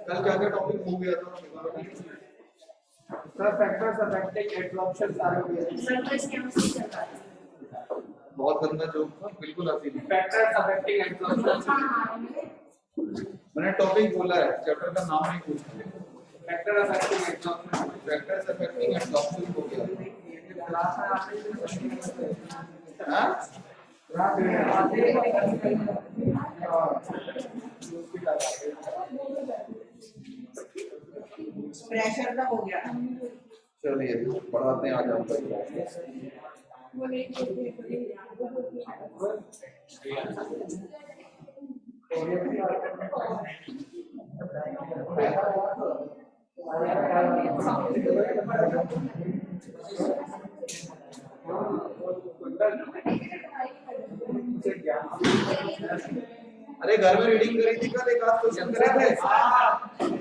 कल क्या क्या टॉपिक हो गया था सर? फैक्टर्स अफेक्टिंग एब्जॉर्प्शन सारे हो गए। सरफेस केमिस्ट्री चल रहा है। बहुत गंदा जोक था, बिल्कुल हंसी नहीं। फैक्टर्स अफेक्टिंग एब्जॉर्प्शन, मैंने टॉपिक बोला है, चैप्टर का नाम नहीं पूछा। Factor affecting absorption, factors affecting absorption हो गया। हां प्रेशर का हो गया। चलिए पढ़ाते हैं आज आपको। अरे घर में रीडिंग करी थी कल, एक आध क्वेश्चन करे थे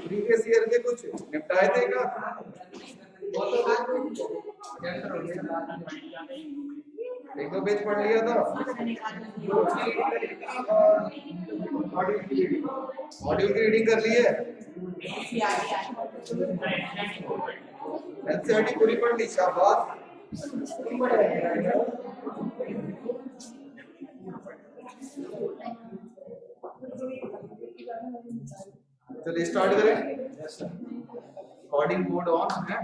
प्रीवियस ईयर के, कुछ निपटाए थे का? एक दो पेज पढ़ लिया था। मॉड्यूल की रीडिंग कर ली है, एनसीईआरटी पूरी पढ़ ली, शाबाश। चलिए स्टार्ट करें। कोडिंग कोड ऑन है।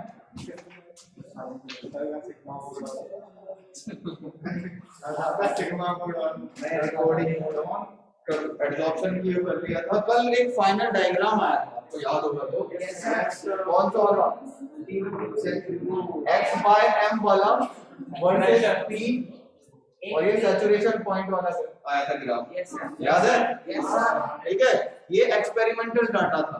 Sigma code on, coding code on. Adsorption की कर लिया था कल। एक फाइनल डायग्राम आया था, आपको याद होगा तो? कौन सा वाला? x बाय m वाला वर्सेस p, और ये सैचुरेशन पॉइंट वाला आया था ग्राफ, याद है? ठीक है, ये एक्सपेरिमेंटल डाटा था।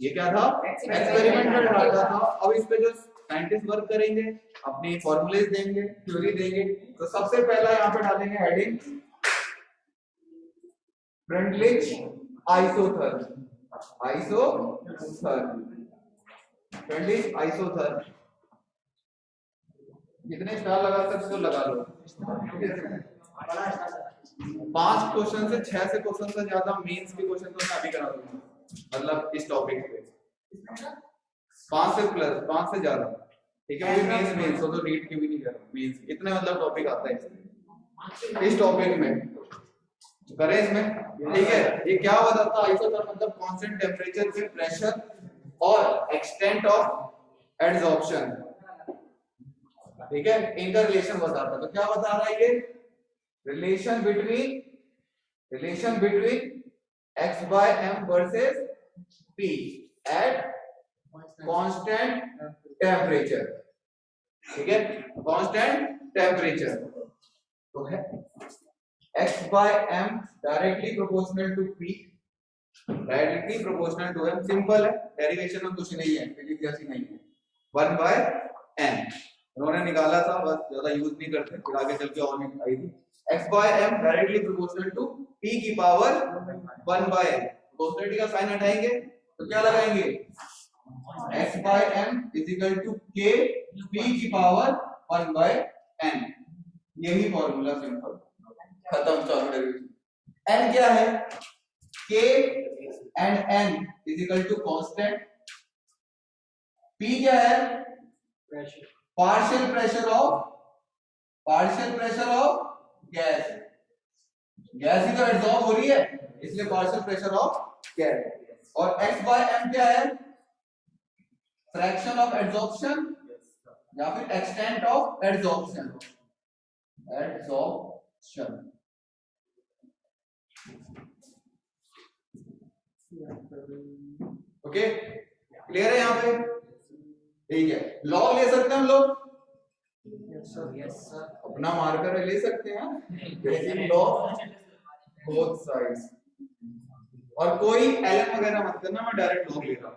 ये क्या था? एक्सपेरिमेंटल डाटा था। अब इस पे जो साइंटिस्ट वर्क करेंगे, अपनी फॉर्मूलेज देंगे, थ्योरी देंगे। तो सबसे पहला यहाँ पे डालेंगे हेडिंग ब्रेंटलिच आइसोथर्म। ब्रेंटलिच आइसोथर्म। कितने स्टार लगा सकते हो लगा लो। 5 क्वेश्चन से 6 से क्वेश्चन से ज्यादा मेंस के क्वेश्चन तो मैं अभी करा दूंगा, मतलब इस टॉपिक पे 5 से प्लस, 5 से ज्यादा। ठीक है, मेंस तो नीट की भी नहीं कर रहा, मेंस इतने मतलब टॉपिक आता है इस टॉपिक में, करें इसमें। ठीक है, ये क्या बताता है? आइसोथर्म मतलब कांस्टेंट टेंपरेचर पे प्रेशर और एक्सटेंट ऑफ एडसॉर्प्शन। ठीक है, इनका रिलेशन बताता है। तो क्या बता रहा है ये? Relation between x by m versus p at constant temperature। ठीक है, कांस्टेंट टेम्परेचर तो है x by m directly proportional to p, directly proportional to m। Simple है, डेरिवेशन में कुछ नहीं है, फिजिक्स जैसी नहीं है। 1 by n उन्होंने निकाला था, बस ज्यादा यूज नहीं करते, फिर आगे चल के और निकाली थी। x by m directly proportional to p की पावर 1 by n। प्रोपोर्शनलिटी का साइन हटाएंगे तो क्या लगाएंगे? x by m is equal to k p की पावर 1 by n। यही फॉर्मूला, सिंपल, खत्म। चलो डेरिवेशन। n क्या है? k and n is equal to constant. p क्या है? Partial pressure of gas. Gas ही तो एब्जॉर्ब हो रही है, इसलिए पार्शियल प्रेशर ऑफ गैस। और x by m क्या है? फ्रैक्शन ऑफ एब्जॉर्प्शन या फिर extent of absorption. Okay, clear है यहाँ पे? ठीक है, लॉग ले सकते हैं हम लोग? Yes sir. अपना मार्कर ले सकते हैं, लेकिन लॉग बोथ साइड्स। और कोई एलन वगैरह मत करना, मैं डायरेक्ट लॉग ले रहा हूँ।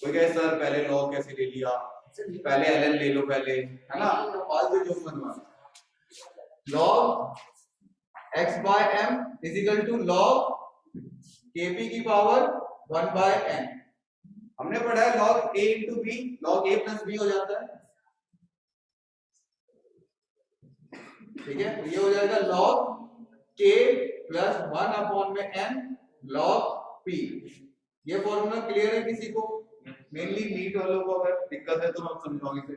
कोई कहे सर पहले लॉग कैसे ले लिया, पहले एलन ले लो पहले, है ना? फालतू जो बनवा। Log x by m is equal to log kp की पावर 1 by n। हमने पढ़ा है log a into b, log a plus b हो जाता है। ठीक है, ये हो जाएगा log k प्लस 1 अपॉन में n log p। ये फॉर्मूला क्लियर है किसी को? मेनली नीट वालों को अगर दिक्कत है तो मैं समझाऊंगी फिर।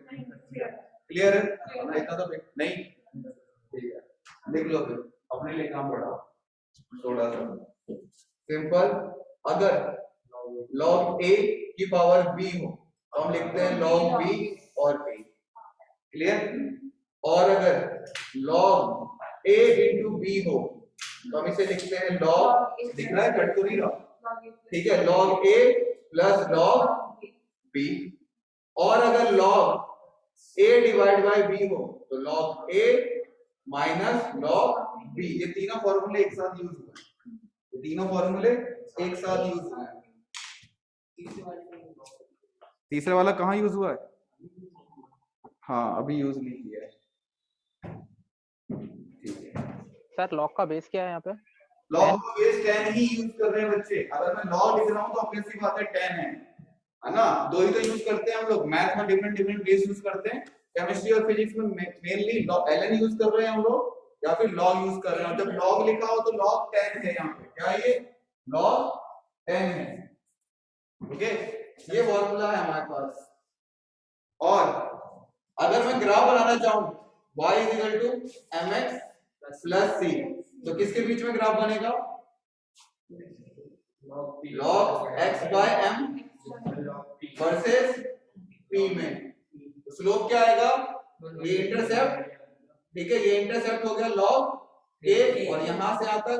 क्लियर है? हमें इतना तो नहीं, ठीक है लिख लो फिर, अपने लिए काम बढ़ाओ थोड़ा सा सिंपल। अगर log a की पावर b हो तो हम लिखते हैं log b और a। क्लियर? और अगर log a into b हो तो हम इसे लिखते हैं log, दिख रहा है कट तो नहीं रहा, ठीक है, log a plus log b। और अगर log a divide by b हो तो log a minus log b। ये तीनों फॉर्मूले एक साथ यूज हुए हैं, ये तीनों फॉर्मूले एक साथ यूज हुए हैं। तीसरा वाला कहाँ यूज हुआ है? हाँ अभी यूज नहीं किया है, ठीक है। सर लॉग का बेस क्या है यहाँ पे? log का बेस 10 ही यूज कर रहे हैं बच्चे। अगर मैं log लिख रहा हूँ तो ऑब्वियसली बात है 10 है ना? दो ही तो यूज करते हैं हम लोग, मैथ में डिफरेंट डिफरेंट बेस यूज करते हैं, केमिस्ट्री और फिजिक्स में मेनली ln यूज कर रहे हैं हम लोग या फिर log यूज कर रहे हैं। जब log लिखा हो तो log 10 है यहाँ पे, क्या है ये? log 10 है, ओके। ये फॉर्मूला है हमारे पास। और अगर मैं ग्राफ बनाना चाहूँ y mx प्लस c तो किसके बीच में ग्राफ बनेगा? log x by m versus p में। तो स्लोप क्या आएगा? ये इंटरसेप्ट, ठीक है, ये इंटरसेप्ट हो गया log a और यहां से यहां तक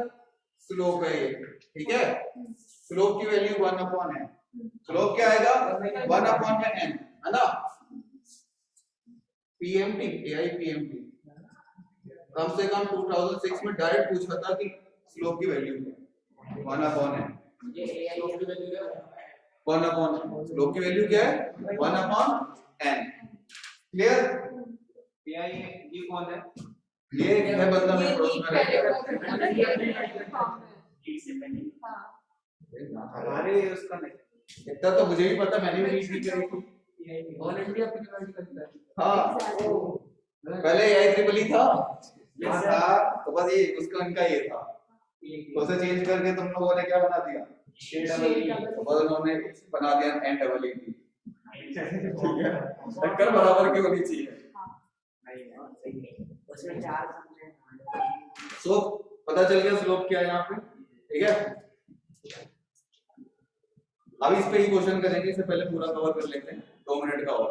स्लोप है ये, ठीक है। स्लोप की वैल्यू 1 अपॉन n, स्लोप क्या आएगा? 1 अपॉन में n, है ना? PMT AI PMT कम से कम 2006 में डायरेक्ट पूछा था कि स्लोप की वैल्यू क्या है? 1 अपॉन n। ये स्लोप की वैल्यू है 1 अपॉन, स्लोप की वैल्यू क्या है? 1 अपॉन n। क्लियर? ये कौन है? ये है बंदा मेरे पड़ोस में रहता है। हमारे उसका नहीं, इतना तो मुझे भी पता, मैंने भी रीड करी थी। ऑल इंडिया प्रिपेयर करता है। हाँ पहले AI ट्रिपल ही था, हाँ था, तो बस ये उसका इनका ये था, तो उसे चेंज करके तुम लोगों ने क्या बना दिया? बस उन्होंने बना दिया NEET। टक्कर बराबर की होनी चाहिए। उसमें 4 सो पता चल गया स्लोप क्या है यहाँ पे, ठीक है। अब इस पे ही क्वेश्चन करेंगे, इससे पहले पूरा कवर कर लेते हैं, 2 मिनट का और।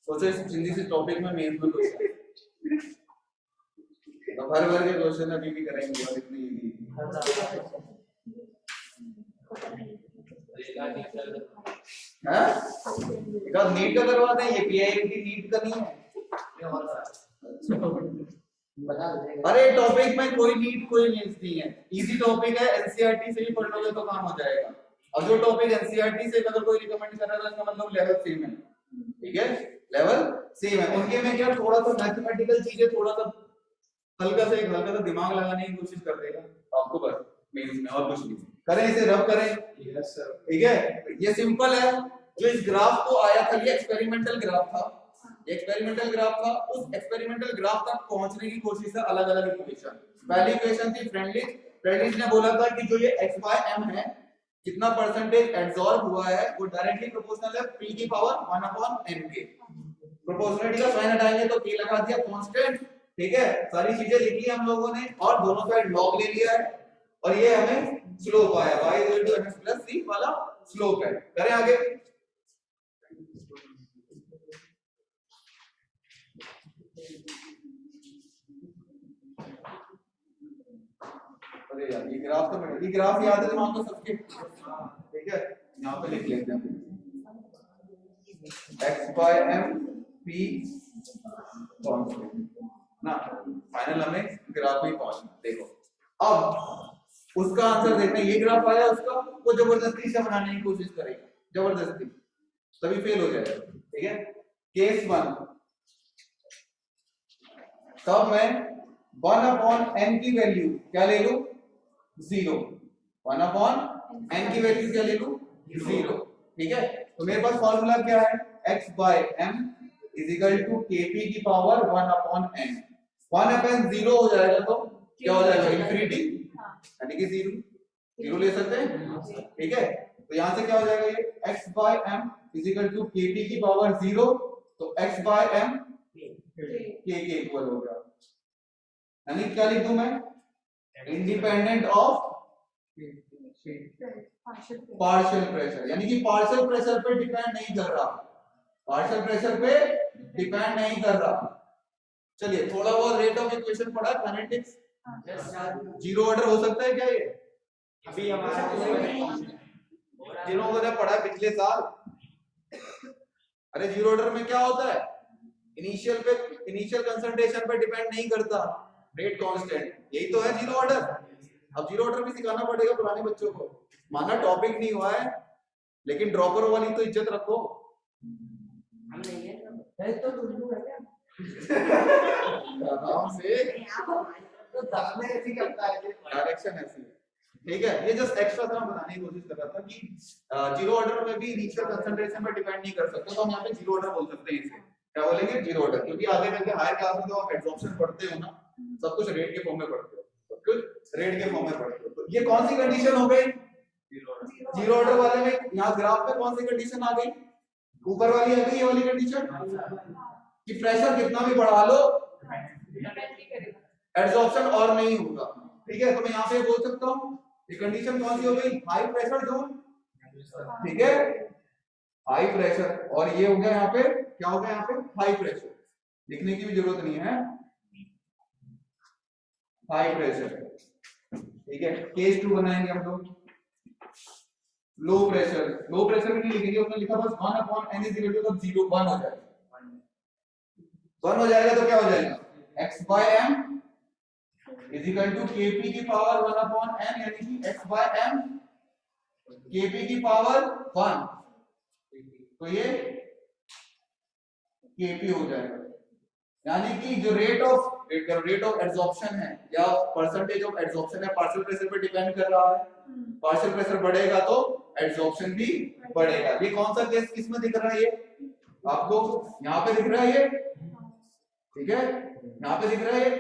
सोचो इस हिंदी से टॉपिक में मेन में क्वेश्चन, तो हर वर्ग के क्वेश्चन अभी भी करेंगे और इतनी इजी। हाँ एक नीट का करवा दें, ये PIMT नीट का नहीं है। अरे टॉपिक में कोई नीट कोई मींस नहीं है, इजी टॉपिक है, NCERT से ही पढ़ लोगे तो काम हो जाएगा। अब जो टॉपिक NCERT से अगर कोई रिकमेंड कर रहा है तो इसका मतलब लेवल सेम है, ठीक है, लेवल सेम है। उनके में क्या थोड़ा सा मैथमेटिकल चीजें, थोड़ा सा हल्का सा दिमाग लगाने की कोशिश कर देगा आपको, बस मींस में और कुछ नहीं। करें इसे रब करें, यस सर। ठीक है। ये सिंपल है, जो इस ग्राफ को आया था ये एक्सपेरिमेंटल ग्राफ था, एक्सपेरिमेंटल ग्राफ था, उस एक्सपेरिमेंटल ग्राफ तक पहुंचने की कोशिश है अलग अलग इक्वेशन। पहली इक्वेशन थी फ्रेंडलिज ने बोला था कि जो ये x by m है कितना परसेंटेज एब्सॉर्ब हुआ है वो डायरेक्टली प्रोपोर्शनल है p की पावर 1 अपॉन n के। प्रोपोर्शनलिटी का साइन हटाएंगे तो p लगा दिया कांस्टेंट, ठीक है, सारी चीजें लिख ली हम लोगों ने और दोनों साइड log ले लिया है और ये हमें स्लोप आया y mx plus c वाला स्लोप है। करें आगे। अरे यार ये ग्राफ तो ये ग्राफ याद है दिमाग में सबके, ठीक है, यहाँ पे लिख लेते हैं x by m p ना, फाइनल हमें ग्राफ में पहुंचना। देखो अब उसका आंसर देखना, ये ग्राफ आया उसका, वो जबरदस्ती से बनाने की कोशिश करेगा, जबरदस्ती, तभी फेल हो जाएगा, ठीक है। केस 1, तब मैं 1 अपॉन n की वैल्यू क्या ले लूं? 0। 1 अपॉन n की वैल्यू क्या ले लूं? 0, ठीक है। तो मेरे पास फॉर्मूला क्या है? x by m is equal to kp की पावर 1 अपॉन n। 1 अपॉन 0 हो जाएगा तो क्या हो जाएगा इन्फिनिटी, हाँ। यानी कि जीरो ले सकते हैं, ठीक है। तो यहाँ से क्या हो जाएगा ये x by m is equal to kp की पावर 0, तो x बाय m k के इक्वल हो गया, यानी क्या लिख दूं मैं, इंडिपेंडेंट ऑफ पार्शियल प्रेशर, यानी कि पार्शियल प्रेशर पे डिपेंड नहीं कर रहा, पार्शियल प्रेशर पे डिपेंड नहीं कर रहा। चलिए थोड़ा बहुत रेट ऑफ इक्वेशन पढ़ा काइनेटिक्स, जीरो ऑर्डर हो सकता है क्या ये, अभी हमारा जिन्होंने ने पढ़ा पिछले साल। अरे जीरो ऑर्डर में क्या होता है, इनिशियल कंसंट्रेशन पे डिपेंड नहीं करता, रेट कांस्टेंट, यही तो है जीरो ऑर्डर। अब जीरो ऑर्डर भी सिखाना पड़ेगा पुराने बच्चों को, माना टॉपिक नहीं हुआ है लेकिन ड्रॉपर वाली तो इज्जत रखो। हम नहीं है तो टुल्लू है क्या? आराम से, तो दाने ऐसी करता है डायरेक्शन ऐसी है, ठीक है। ये जस्ट एक्स्ट्रा था, बताने की कोशिश कर रहा था कि जीरो ऑर्डर में भी इनिशियल कंसंट्रेशन पर डिपेंड नहीं कर सकते, तो हम यहाँ पे जीरो ऑर्डर बोल सकते हैं इसे, क्या बोलेंगे, जीरो ऑर्डर। क्योंकि आगे जाके हायर क्लास में तो आप एब्जॉर्प्शन पढ़ते हो ना, सब कुछ रेट के फॉर्म में पढ़ते हो, सब कुछ रेट के फॉर्म में पढ़ते हो। तो ये कौन सी कंडीशन हो गई जीरो ऑर्डर वाले में, यहाँ ग्राफ पे कौन सी कंडीशन आ गई, ऊपर वाली आ गई ये वाली कंडीशन कि प्रेशर कितना भी बढ़ा लो एब्जॉर्प्शन और नहीं होगा, ठीक है। तो मैं यहाँ पे बोल सकता हूँ ये कंडीशन कौन सी हो गई, हाई प्रेशर जोन, ठीक है, हाई प्रेशर। और ये हो गया यहाँ पे, क्या हो गया यहाँ पे, हाई प्रेशर, लिखने की भी जरूरत नहीं है, हाई प्रेशर, ठीक है। केस 2 बनाएंगे हम लोग, लो प्रेशर, लो प्रेशर भी नहीं लिखेंगे, उसने लिखा बस 1/n इज इक्वल टू 0, 1 हो जाएगा, 1 हो जाएगा तो क्या हो जाएगा, x by m is equal to kp की पावर 1/n, यानी कि x बाय m kp की पावर 1, तो ये kp हो जाएगा, यानी कि जो रेट ऑफ एब्जॉर्प्शन है या परसेंटेज ऑफ एब्जॉर्प्शन है, पार्शियल प्रेशर पे डिपेंड कर रहा है, पार्शियल प्रेशर बढ़ेगा तो एब्जॉर्प्शन भी बढ़ेगा। ये कौन सा केस किस में दिख रहा है, ये आपको यहाँ पे दिख रहा है ये, ठीक है, यहाँ पे दिख रहा है।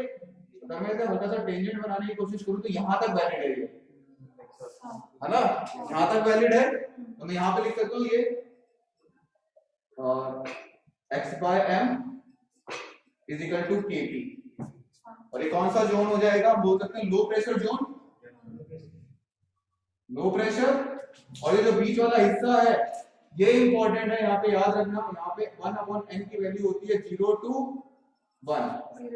अगर मैं इसे हल्का सा टेंजेंट बनाने की कोशिश करूँ तो यहाँ तक वैलिड है ये, है ना, यहाँ तक वैलिड है, तो मैं यहाँ पे लिख सकता हूँ ये x by m is equal to kp, और ये कौन सा जोन हो जाएगा, हम बोल सकते हैं low pressure zone, low pressure. और ये जो बीच वाला हिस्सा है ये इंपॉर्टेंट है, यहाँ पे याद रखना, यहाँ पे 1/n की वैल्यू होती है 0 to 1,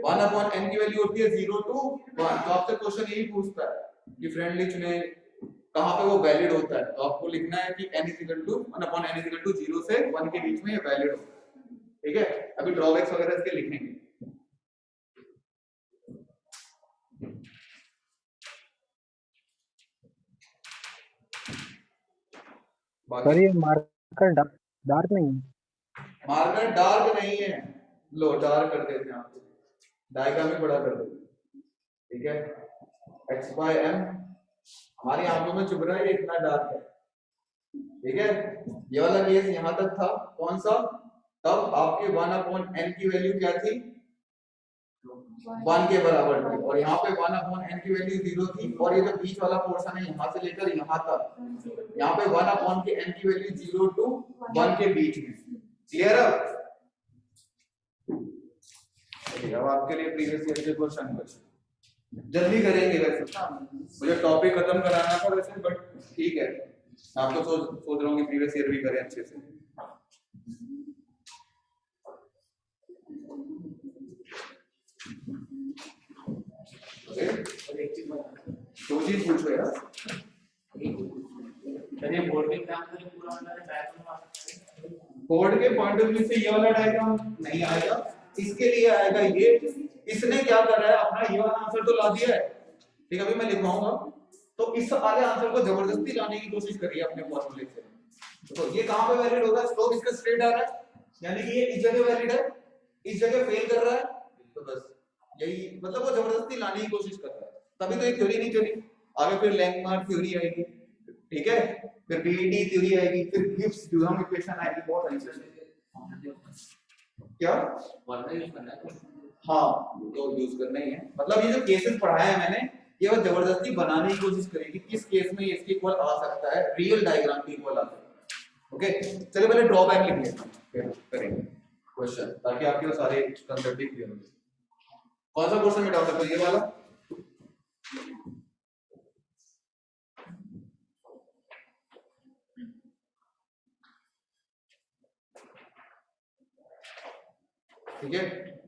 1/n की वैल्यू होती है 0 to 1। तो आपसे क्वेश्चन यही पूछता है कि फ्रेंडली चुने कहाँ पे वो वैलिड होता है, तो आपको लिखना है कि n is equal to 1/n is equal to 0 से 1 के बीच में ये वैलिड होता है, ठीक है। अभी ड्रॉबैक्स वगैरह इसके लिखेंगे। सर ये मार्कर डार्क नहीं है, मार्कर डार्क नहीं है, लो डार्क कर देते हैं, आपको डायग्राम में बड़ा कर देते हैं, ठीक है। x बाय m हमारी आंखों में चुभ रहा है, ये इतना डार्क है, ठीक है। ये वाला केस यहाँ तक था, कौन सा, तब आपके 1/n की वैल्यू क्या थी, 1 के बराबर थी, और यहाँ पे 1/n की वैल्यू 0 थी, और ये जो बीच वाला पोर्शन है यहाँ से लेकर यहाँ तक, यहाँ पे 1/n की वैल्यू 0 to 1 के बीच में, क्लियर है। अब आपके लिए प्रीवियस ईयर के क्वेश्चन कुछ जल्दी करेंगे, वैसे मुझे टॉपिक खत्म कराना था वैसे, बट ठीक है, आपको सोच रहा हूँ कि प्रीवियस ईयर भी करें अच्छे से। दो चीज पूछो यार, चलिए बोर्ड के एग्जाम में पूरा मतलब डायग्राम, बोर्ड के पॉइंट ऑफ व्यू से ये वाला डायग्राम नहीं आएगा, इसके लिए आएगा ये। इसने क्या कर रहा है, अपना ये वाला आंसर तो ला दिया है, ठीक है, अभी मैं लिखवाऊंगा, तो इस वाले आंसर को जबरदस्ती लाने की कोशिश करिए अपने फॉर्मूले से। तो ये कहां पे वैलिड होगा, स्लोप इसका स्ट्रेट आ रहा है, यानी कि ये इस जगह वैलिड है, इस जगह फेल कर रहा है, तो बस यही मतलब वो जबरदस्ती लाने की कोशिश कर रहा है, तभी तो ये थ्योरी नहीं चली। आगे फिर लैंगमार्क थ्योरी आएगी, ठीक है, फिर बीईटी थ्योरी आएगी, फिर गिब्स ड्यूहम इक्वेशन आएगी, बहुत अच्छी क्या वर्णन यूज करना है। हाँ तो यूज करना ही है, मतलब ये जो केसेस पढ़ाए हैं मैंने ये वो जबरदस्ती बनाने की कोशिश करेगी किस केस में इसके इक्वल आ सकता है, रियल डायग्राम के इक्वल आ सकता है। ओके चलिए पहले ड्रॉबैक लिख लेते हैं फिर करेंगे क्वेश्चन, ताकि आपके वो सारे कंसेप्ट क्लियर हो जाए। कौन सा क्वेश्चन में डाल सकते हो, ये वाला? ठीक है,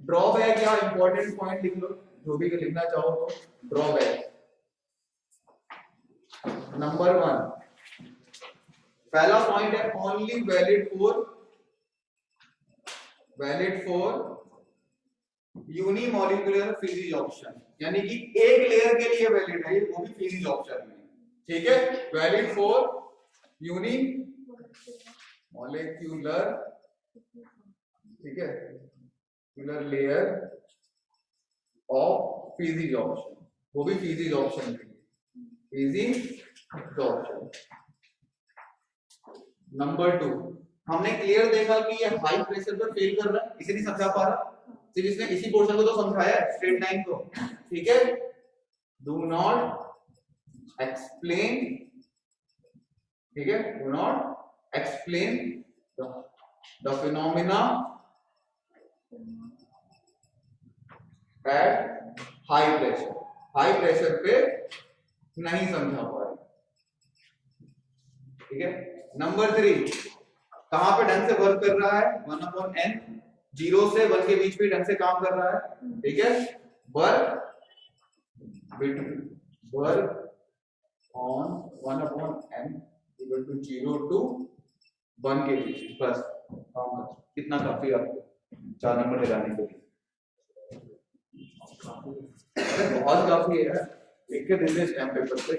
ड्रॉबैक या इंपॉर्टेंट पॉइंट लिख लो, जो भी लिखना चाहो तो। ड्रॉबैक नंबर 1, पहला पॉइंट है only valid for unimolecular physics option, यानी कि एक लेयर के लिए वैलिड है, वो भी फिजिज ऑप्शन में। ठीक है, वैलिड फॉर यूनिमॉलिक्यूलर, ठीक है, लेयर ऑफ फिजिज ऑप्शन, वो भी फिजिज ऑप्शन के लिए, फिजिज ऑप्शन। नंबर 2, हमने क्लियर देखा कि ये हाई प्रेशर पर फेल कर रहा है, इसे नहीं समझा पा रहा, सिर्फ इसने इसी पोर्शन को तो समझाया है, स्ट्रेट लाइन को। ठीक है, डू नॉट एक्सप्लेन, ठीक है, do not explain the phenomena eight high pressure, high pressure पे नहीं समझा पा रहे। ठीक है, नंबर 3, कहां पे ढंग से वर्क कर रहा है, 1/n, 0 से 1 के बीच में ढंग से काम कर रहा है। ठीक है, work on 1/n equal to 0 to 1 के बीच, बस कितना काफी है आपको 4 नंबर लगाने के लिए, बहुत काफी है यार, लिख के दे दे स्टैम्प पेपर पे।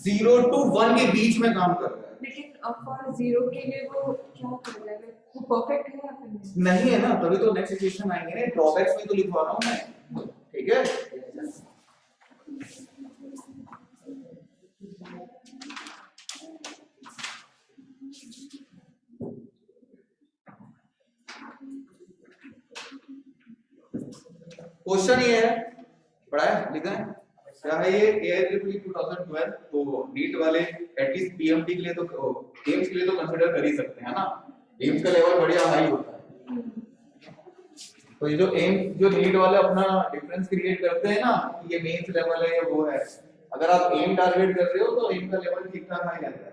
जीरो टू 1 के बीच में काम कर रहा है, लेकिन फॉर 0 के लिए वो क्या कर रहा है, वो परफेक्ट है या फिर नहीं है ना, तभी तो नेक्स्ट इक्वेशन आएंगे ना, ड्रॉबैक्स में तो लिखवा रहा हूं मैं। ठीक है, क्वेश्चन ये है, पढ़ा है, लिखा है क्या है, ये AIEEE 2012, तो नीट वाले एटलीस्ट पीएमटी के लिए तो, एम्स के लिए तो कंसीडर कर ही सकते हैं ना, एम्स का लेवल बढ़िया हाई होता है। तो ये जो एम्स, जो नीट वाले अपना डिफरेंस क्रिएट करते हैं ना, ये मेंस लेवल है, ये वो है, अगर आप एम टारगेट कर रहे हो तो एम का लेवल ठीक ठाक हाई रहता है।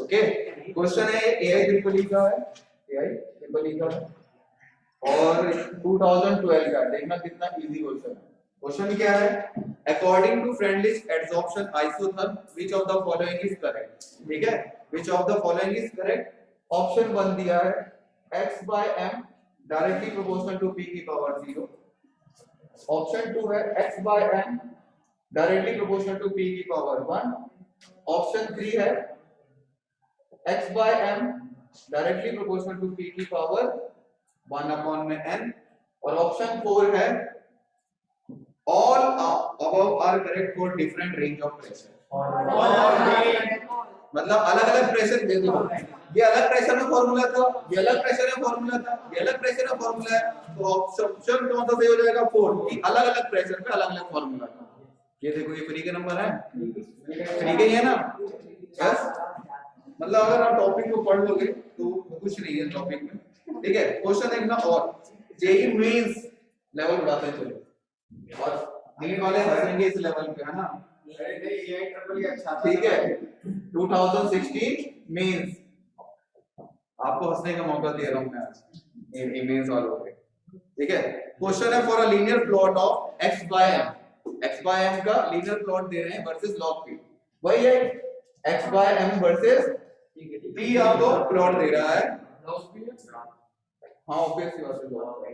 ओके, क्वेश्चन है AIEEE का है, AIEEE का है और 2012 का, देखना कितना इजी क्वेश्चन है। क्वेश्चन क्या है, according to Freundlich adsorption isotherm which of the following is correct. ठीक है, which of the following is correct. Option 1 दिया है x/m directly proportional to p की पावर 0। ऑप्शन 2 है x/m directly proportional to p की power 1। Option 3 है x/m directly proportional to p की power 1/n। और ऑप्शन 4 है all above are correct for different range of pressure। मतलब अलग अलग प्रेशर दे दो, ये अलग प्रेशर में फॉर्मूला था, ये अलग प्रेशर में फॉर्मूला था, ये अलग प्रेशर में फॉर्मूला है, तो ऑप्शन कौन सा सही हो जाएगा, 4, कि अलग अलग प्रेशर पे अलग अलग फॉर्मूला था। ये देखो, ये फ्री के नंबर है, फ्री के ही है ना, बस मतलब अगर आप टॉपिक को पढ़ लोगे तो कुछ नहीं है टॉपिक में। ठीक है, क्वेश्चन देखना, और जेई मेंस लेवल बढ़ाते चलो, और नीट वाले हंसेंगे इस लेवल पे, है ना। ठीक है, 2016 मेंस, आपको हंसने का मौका दे रहा हूं मैं आज मेंस वालों पे। ठीक है, क्वेश्चन है for a linear plot of x/m का लीनियर प्लॉट दे रहे हैं वर्सेस log p, वही है x/m वर्सेस p, आपको प्लॉट दे रहा है, हाँ ऑब्वियस सी बात है,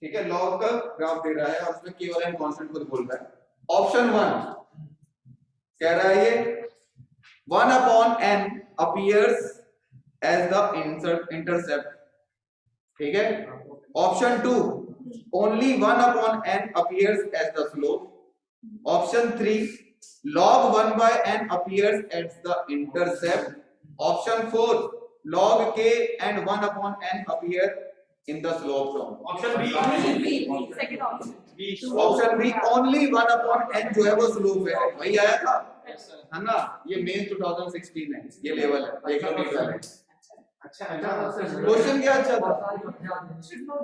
ठीक है, लॉग का ग्राफ दे रहा है और उसमें केवल एन कांस्टेंट को बोल रहा है। ऑप्शन 1 कह रहा है ये 1/n appears as the intercept. ठीक है, option 2 only 1/n appears as the slope. Option 3 log 1/n appears as the intercept। Option 4 log k and 1 upon n appear in the slope form. Option B second option option B only 1 upon n जो है वो slope है, वही आया था है ना। ये मेंस 2016 है, ये लेवल है, देख लो नीट वाले। अच्छा क्वेश्चन क्या अच्छा था, शुड नो द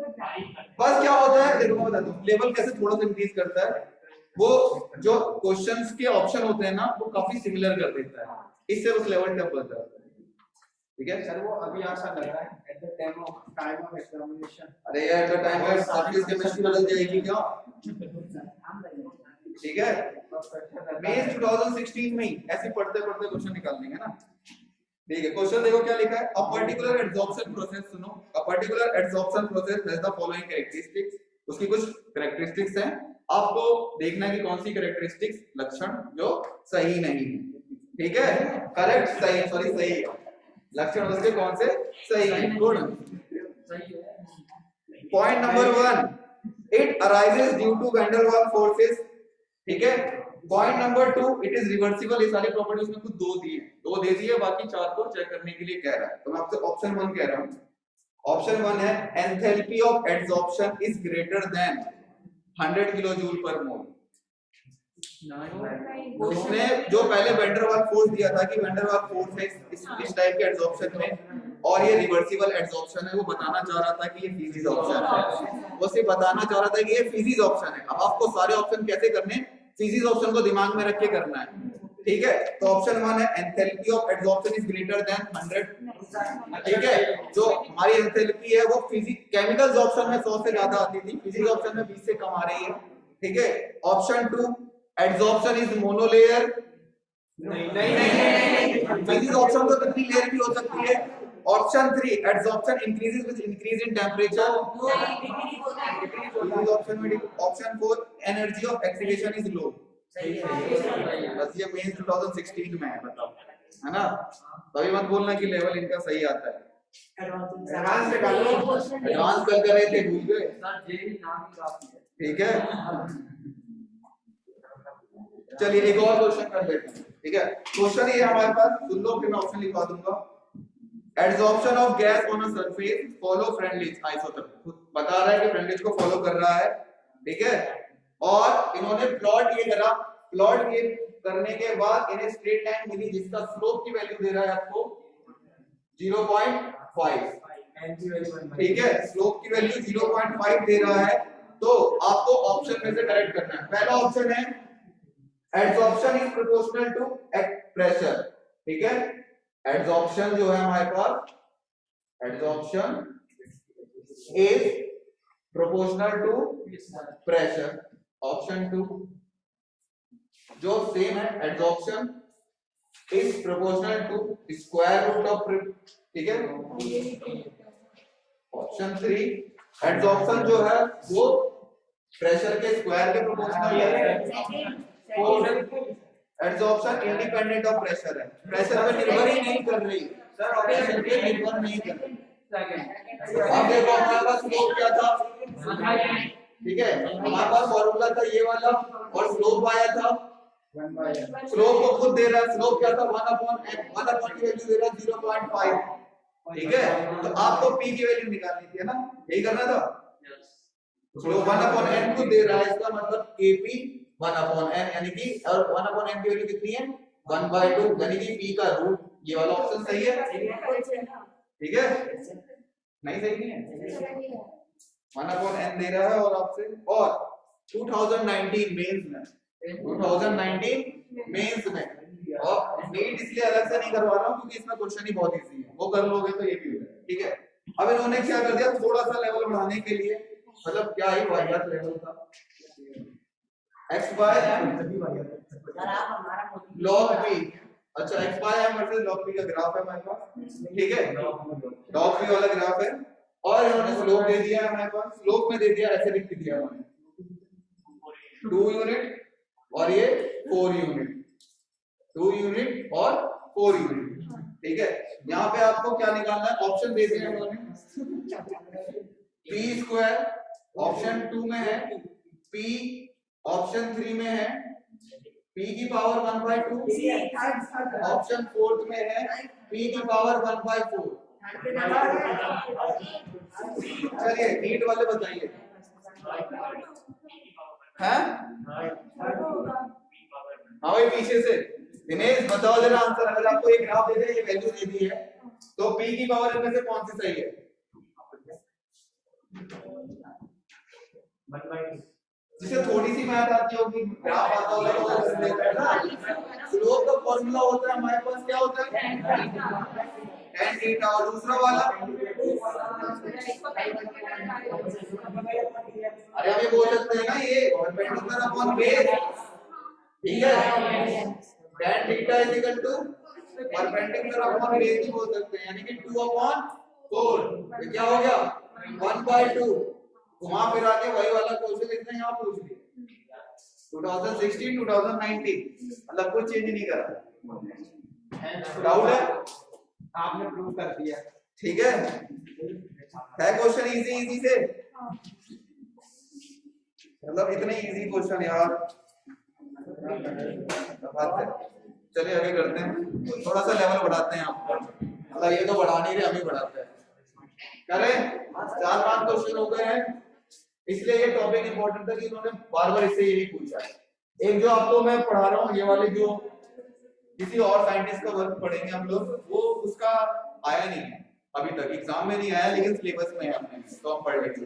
बस क्या होता है देखो मैं बता दूं, लेवल कैसे थोड़ा सा इंक्रीज करता है, वो जो क्वेश्चंस के ऑप्शन होते हैं ना वो काफी सिमिलर कर देता है, इससे उस लेवल टफ होता है। ठीक है सर वो अभी ऐसा लग रहा है at the time of examination. अरे यार एट द टाइम पे सर्विस केमिस्ट्री बदल जाएगी क्या, ठीक है। मेंस 2016 में ही ऐसे पढ़ते पढ़ते क्वेश्चन निकाल लेंगे ना। ठीक है, क्वेश्चन देखो क्या लिखा है, अ पर्टिकुलर एडसॉर्प्शन प्रोसेस, सुनो, a particular adsorption process has the following characteristics, उसकी कुछ कैरेक्टरिस्टिक्स हैं, आपको देखना है कि कौन सी कैरेक्टरिस्टिक्स लक्षण जो सही नहीं है, ठीक है, करेक्ट सही, सॉरी सही है, लक्षण उसके कौन से सही है, good. Point number 1, it arises due to van der Waals forces, ठीक है। Point number 2, it is reversible, ये सारी प्रॉपर्टी उसने खुद दो दी है, दो दे दी है, बाकी चार को चेक करने के लिए कह रहा है, तो मैं आपसे ऑप्शन 1 कह रहा हूं। ऑप्शन 1 है enthalpy of adsorption is greater than 100 kilojoule पर मोल। उसने जो पहले वैन डेर वाल्स फोर्स दिया था कि वैन डेर वाल्स फोर्स है इस टाइप के एडसॉर्प्शन में, और ये रिवर्सिबल एडसॉर्प्शन है, वो बताना चाह रहा था कि ये फिजिक्स ऑप्शन है, वो सिर्फ बताना चाह रहा था कि ये फिजिक्स ऑप्शन है। अब आपको सारे ऑप्शन कैसे करने, फिजिक्स ऑप्शन को दिमाग में रख के करना है, ठीक है। तो ऑप्शन 1 है enthalpy of adsorption is greater than 100, ठीक है। जो हमारी एंथैल्पी है वो फिजिक्स केमिकल्स ऑप्शन में 100 से ज्यादा आती थी, फिजिक्स ऑप्शन में 20 से कम आ रही है, ठीक है। ऑप्शन 2 एडसॉर्प्शन इज मोनोलेयर, नहीं, फिजिक्स ऑप्शन तो कितनी लेयर भी हो सकती है। Option 3 adsorption increases with increase in temperature, physics option में। Option 4 energy of acceleration is low, बस ये मेंस 2016 में है, बताओ, है ना। तभी मत बोलना कि लेवल इनका सही आता है, एडवांस से कर लो, एडवांस कर रहे थे, भूल गए, ठीक है। चलिए एक और क्वेश्चन कर लेते हैं, ठीक है। क्वेश्चन ये हमारे पास, सुन लो फिर मैं ऑप्शन लिखवा दूंगा। Adsorption of gas on a surface follow friendlies isotope, बता रहा है कि फ्रेंडलीज को फॉलो कर रहा है, ठीक है। और इन्होंने प्लॉट ये करा, प्लॉट ये करने के बाद इन्हें स्ट्रेट लाइन मिली जिसका स्लोप की वैल्यू दे रहा है आपको 0.5, ठीक है, स्लोप की वैल्यू 0.5 दे रहा है, तो आपको ऑप्शन में से करेक्ट करना है। पहला ऑप्शन है adsorption is proportional to pressure, ठीक है। एडसॉर्प्शन जो है हमारे पास, adsorption is proportional to pressure, option 2 जो सेम है, adsorption is proportional to square root of, ठीक है। ऑप्शन 3 एडसॉर्प्शन जो है वो प्रेशर के स्क्वायर के प्रोपोर्शनल है। एडसॉर्प्शन इंडिपेंडेंट ऑफ प्रेशर है, प्रेशर पे निर्भर ही नहीं कर रही सर, प्रेशर पे निर्भर नहीं कर रही। अब देखो हमारे पास स्लोप क्या था, ठीक है, हमारे पास फॉर्मूला था ये वाला, और स्लोप आया था, स्लोप को खुद दे रहा है, स्लोप क्या था 1 upon n, 1 upon की वैल्यू दे रहा है 0.5, ठीक है। तो आपको p की वैल्यू निकालनी थी, है ना, यही करना था। स्लोप 1 upon n खुद दे रहा है, इसका मतलब kp 1 upon n, यानी कि, और 1 upon n की वैल्यू कितनी है 1/2, यानी कि p का रूट, ये वाला ऑप्शन सही है, ठीक है। नहीं सही नहीं है, 1 upon n दे रहा है और आपसे, और 2019 मेंस में, 2019 मेंस में, और नीट इसलिए अलग से नहीं करवा रहा हूं क्योंकि इसमें क्वेश्चन ही बहुत इजी है, वो कर लोगे तो ये भी हो जाएगा, ठीक है। अब इन्होंने क्या कर दिया, थोड़ा सा लेवल बढ़ाने के लिए, मतलब क्या ही वाहियात लेवल था, x by m log p, अच्छा x by m versus log p का ग्राफ है हमारे पास, ठीक है, log p वाला ग्राफ है, और इन्होंने स्लोप दे दिया है हमारे पास, स्लोप में दे दिया, ऐसे लिख दिया उन्होंने 2 यूनिट और ये 4 यूनिट, 2 यूनिट और 4 यूनिट, ठीक है। यहाँ पे आपको क्या निकालना है, ऑप्शन दे दिए उन्होंने, p स्क्वायर ऑप्शन 2 में है, p ऑप्शन 3 में है, p की पावर 1/2 ऑप्शन फोर्थ में है p की पावर 1/4। चलिए नीट वाले बताइए हैं? हाँ भाई पीछे से दिनेश बताओ जरा आंसर। अगर आपको एक ग्राफ दे दे, ये वैल्यू दे दी है, तो p की पावर इनमें से कौन सी सही है? जिसे थोड़ी सी मैथ आती होगी, ग्राफ आता होगा तो वो कर लेता है ना। स्लोप का फॉर्मूला होता है हमारे पास, क्या होता है? tan theta. और दूसरा वाला अरे हम ये बोल सकते हैं ना, ये परपेंडिकुलर अपॉन बेस, ठीक है। tan theta is equal to perpendicular upon base भी बोल सकते हैं, यानी कि 2/4। ये क्या हो गया? 1/2। घुमा फिरा के वही वाला क्वेश्चन इसने यहाँ पूछ लिया 2016 2019, मतलब कुछ चेंज नहीं करा। डाउट है? आपने प्रूव कर दिया, ठीक है। क्वेश्चन इजी से, मतलब इतने इजी क्वेश्चन यार। चलिए आगे करते हैं, थोड़ा सा लेवल बढ़ाते हैं आपको, मतलब ये तो बढ़ा नहीं रहे, हम ही बढ़ाते हैं। करें 4-5 क्वेश्चन हो गए हैं, इसलिए ये टॉपिक इंपॉर्टेंट था कि उन्होंने बार-बार इससे यही पूछा है। एक जो आपको मैं पढ़ा रहा हूँ, ये वाले जो किसी और साइंटिस्ट का वर्क पढ़ेंगे हम लोग, वो उसका आया नहीं है अभी तक, एग्जाम में नहीं आया, लेकिन सिलेबस में है अपने, तो हम पढ़ लेंगे।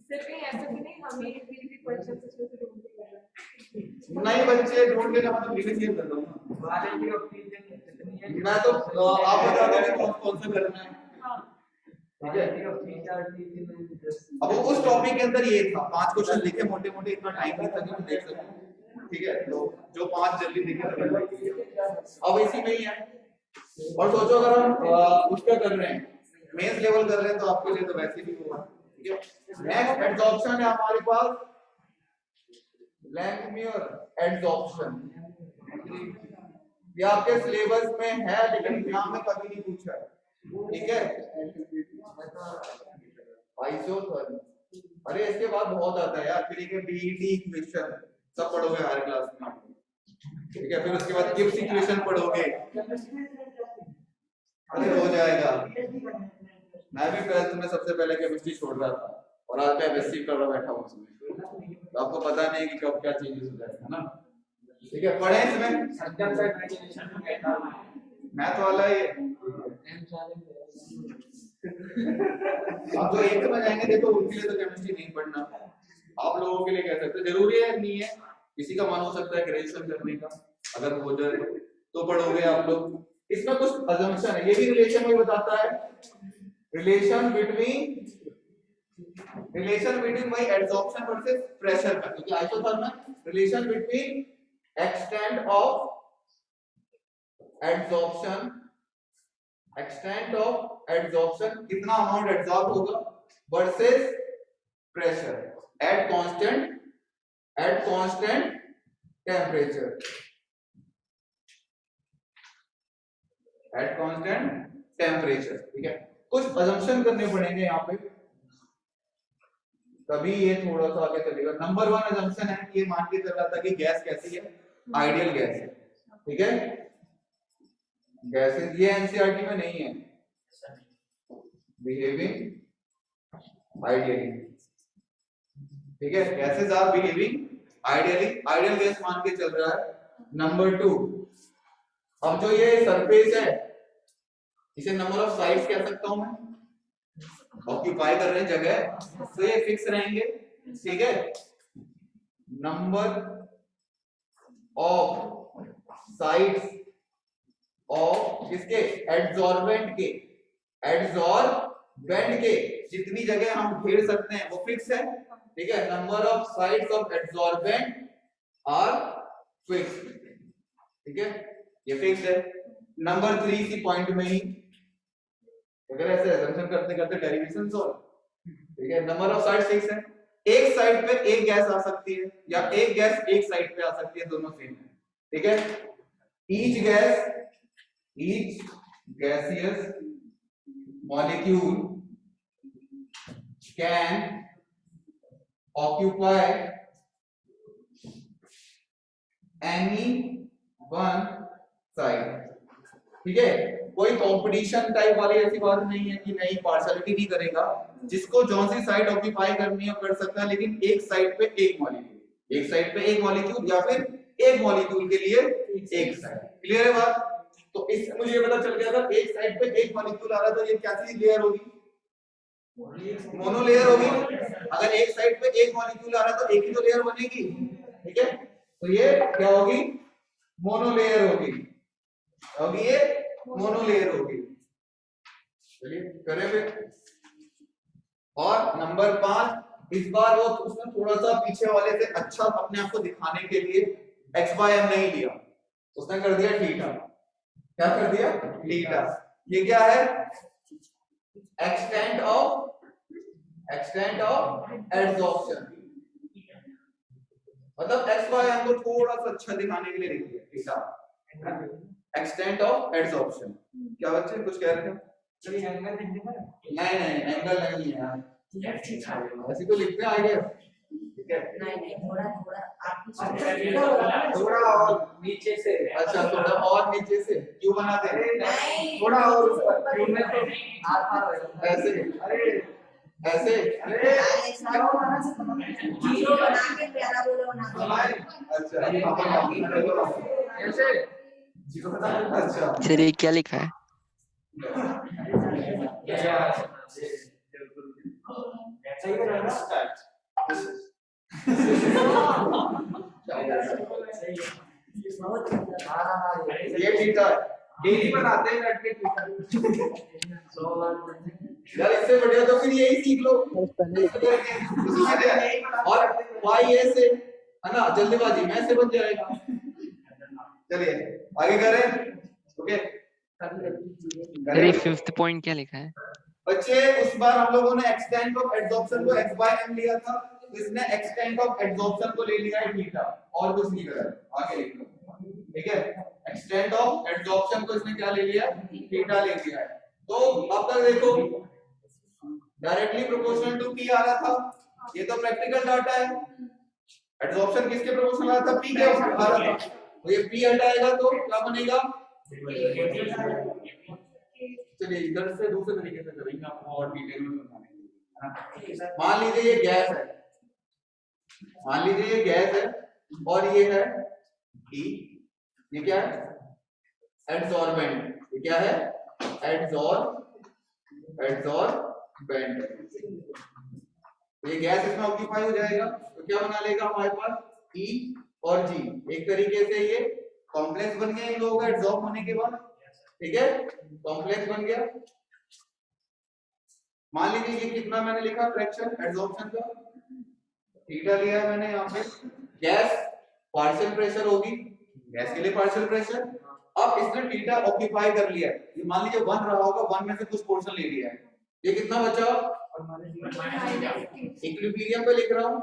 सिर्फ ऐसा कि नहीं हमें भी क्वेश्चन से ढूंढ के करना है। नहीं बच्चे ढूंढ के, मतलब रिवीजन कर दूंगा मैं तो, आप बता दो कौन सा करना है, ठीक है। अब उस टॉपिक के अंदर ये था, 5 क्वेश्चन लिखे मोटे मोटे, इतना टाइम नहीं था कि मैं देख सकूं, ठीक है। तो जो 5 जल्दी लिखे अब इसी में ही है। और सोचो अगर हम उसका कर रहे हैं, मेंस लेवल कर रहे हैं, तो आपके लिए तो वैसे भी होगा, ठीक है। नेक्स्ट एडसॉर्प्शन है हमारे पास, लैंगम्यूर एडसॉर्प्शन। ये आपके सिलेबस में है, लेकिन एग्जाम में कभी नहीं पूछा है, ठीक है। आइसोथर्म, अरे इसके बाद बहुत आता है यार, फिर ये बीईटी इक्वेशन सब पढ़ोगे हर क्लास में, ठीक है। फिर उसके बाद गिब्स इक्वेशन पढ़ोगे, अरे हो जाएगा। मैं भी 12th में सबसे पहले केमिस्ट्री छोड़ रहा था, और आज मैं एमएससी कर रहा बैठा हूँ उसमें, तो आपको पता नहीं कि कब क्या चेंजेस हो जाएगा, है ना, ठीक है। पढ़े इसमें मैथ वाला ही है। आप जो 8th में जाएंगे, देखो उनके लिए तो केमिस्ट्री नहीं पढ़ना, आप लोगों के लिए कह सकते हैं, जरूरी है नहीं है, किसी का मन हो सकता है ग्रेजुएशन करने का, अगर हो जाए तो पढ़ोगे आप लोग। इसमें कुछ अजम्पशन है, ये भी रिलेशन में बताता है, रिलेशन बिटवीन भाई एडसॉर्प्शन वर्सेस प्रेशर का, क्योंकि isothermal relation between extent of adsorption, कितना अमाउंट एडसॉर्ब होगा, versus pressure at constant temperature, ठीक है। कुछ अजम्पशन करने पड़ेंगे यहाँ पे, तभी ये थोड़ा सा आगे चलेगा। नंबर 1 अजम्पशन है कि ये मान के चल रहा था कि गैस कैसी है, आइडियल गैस है, ठीक है। गैसेस ये एनसीईआरटी में नहीं है, बिहेविंग आइडियली, ठीक है। Gases are behaving ideally, ideal gas मान के चल रहा है। नंबर 2, अब जो ये सरफेस है, इसे नंबर ऑफ साइड्स कह सकता हूं मैं, ऑक्यूपाई कर रहे हैं जगह, तो ये फिक्स रहेंगे, ठीक है। नंबर ऑफ साइड्स ऑफ किसके, एडसॉर्बेंट के जितनी जगह हम घेर सकते हैं वो फिक्स है, ठीक है। Number of sides of adsorbent are fix, ठीक है, ये फिक्स है। नंबर 3 की पॉइंट में ही अगर ऐसे असम्पशन करते करते डेरिवेशन सॉल्व, ठीक है। नंबर ऑफ साइड फिक्स है, एक साइड पे एक गैस आ सकती है, या एक गैस एक साइड पे आ सकती है, दोनों सेम है, ठीक है। Each gaseous molecule can occupy any one side. ठीक है, कोई कंपटीशन टाइप वाली ऐसी बात नहीं है कि नहीं पार्शियलिटी नहीं करेगा, जिसको जो सी साइड ऑक्यूपाई करनी है कर सकता है, लेकिन एक साइड पे एक मॉलिक्यूल, एक साइड पे एक मॉलिक्यूल या फिर एक मॉलिक्यूल के लिए एक साइड। क्लियर है बात? तो इससे मुझे ये पता चल गया अगर एक साइड पे एक मॉलिक्यूल आ रहा है तो ये क्या सी लेयर होगी? मोनोलेयर होगी। अगर एक साइड पे एक मॉलिक्यूल आ रहा है तो एक ही तो लेयर बनेगी। ठीक है, तो ये क्या होगी? मोनोलेयर होगी। होगी ये मोनोलेयर होगी। चलिए करें फिर। और नंबर 5, इस बार वो उसने थोड़ा सा पीछे वाले से अच्छा अपने आप को दिखाने के लिए x/m नहीं लिया, उसने कर दिया थीटा। क्या कर दिया? थीटा। ये क्या है? एक्सटेंट ऑफ एडसॉर्प्शन, मतलब x/m को थोड़ा सा अच्छा दिखाने के लिए लिख दिया थीटा। Extent of adsorption. क्या बच्चे कुछ कह रहे थे? नहीं एंगल नहीं है, ऐसे तो लिखते हैं आगे। ठीक है, नहीं थोड़ा थोड़ा और नीचे से। अच्छा थोड़ा और नीचे से क्यों बनाते हैं? नहीं थोड़ा और ऊपर क्यों में तो ऐसे, अरे ऐसे, अरे जीरो बना के प्यारा बोलो ना। अच्छा ऐसे अच्छा सर ये क्या लिखा है? सही है ना? ये थीटा है डेली बनाते हैं लड़के यार, इससे बढ़िया तो फिर यही सीख लो। और वाई ए से है ना, जल्दीबाजी में से बन जाएगा। चलिए आगे करें। ओके सर ये 5th पॉइंट क्या लिखा है? बच्चे, उस बार हम लोगों ने एक्सटेंट ऑफ एडसॉर्प्शन को x/m लिया था, तो इसने एक्सटेंट ऑफ एडसॉर्प्शन को ले लिया है थीटा, और कुछ नहीं करा। आगे लिख लो। ठीक है, एक्सटेंट ऑफ एडसॉर्प्शन को इसने क्या ले लिया? थीटा ले लिया है। तो अब तक देखो डायरेक्टली प्रोपोर्शनल टू p आ रहा था, ये तो प्रैक्टिकल डाटा है। एडसॉर्प्शन किसके प्रोपोर्शनल आ रहा था? p के आ रहा था। तो ये p हटाएगा तो क्या बनेगा? चलिए इधर से दूसरे तरीके से करेंगे, आपको और डिटेल में समझाएंगे। मान लीजिए ये गैस है, मान लीजिए ये गैस है और ये है E, ये क्या है? एडसॉर्बेंट। ये क्या है? एडसॉर्बेंट। ये गैस इसमें ऑक्यूपाई हो जाएगा तो क्या बना लेगा हमारे पास? E और G। एक तरीके से ये कॉम्प्लेक्स बन गया इन लोगों का एडसॉर्ब होने के बाद। ठीक है, कॉम्प्लेक्स बन गया। मान लीजिए ये कितना मैंने लिखा फ्रैक्शन एडसॉर्प्शन का? थीटा लिया है मैंने यहाँ पे। गैस पार्शियल प्रेशर होगी, गैस के लिए पार्शियल प्रेशर। अब इसने थीटा ऑक्यूपाई कर लिया है, ये मान लीजिए 1 रहा होगा, 1 में से कुछ पोर्शन ले लिया है, ये कितना बचा? इक्विलिब्रियम पे लिख रहा हूँ,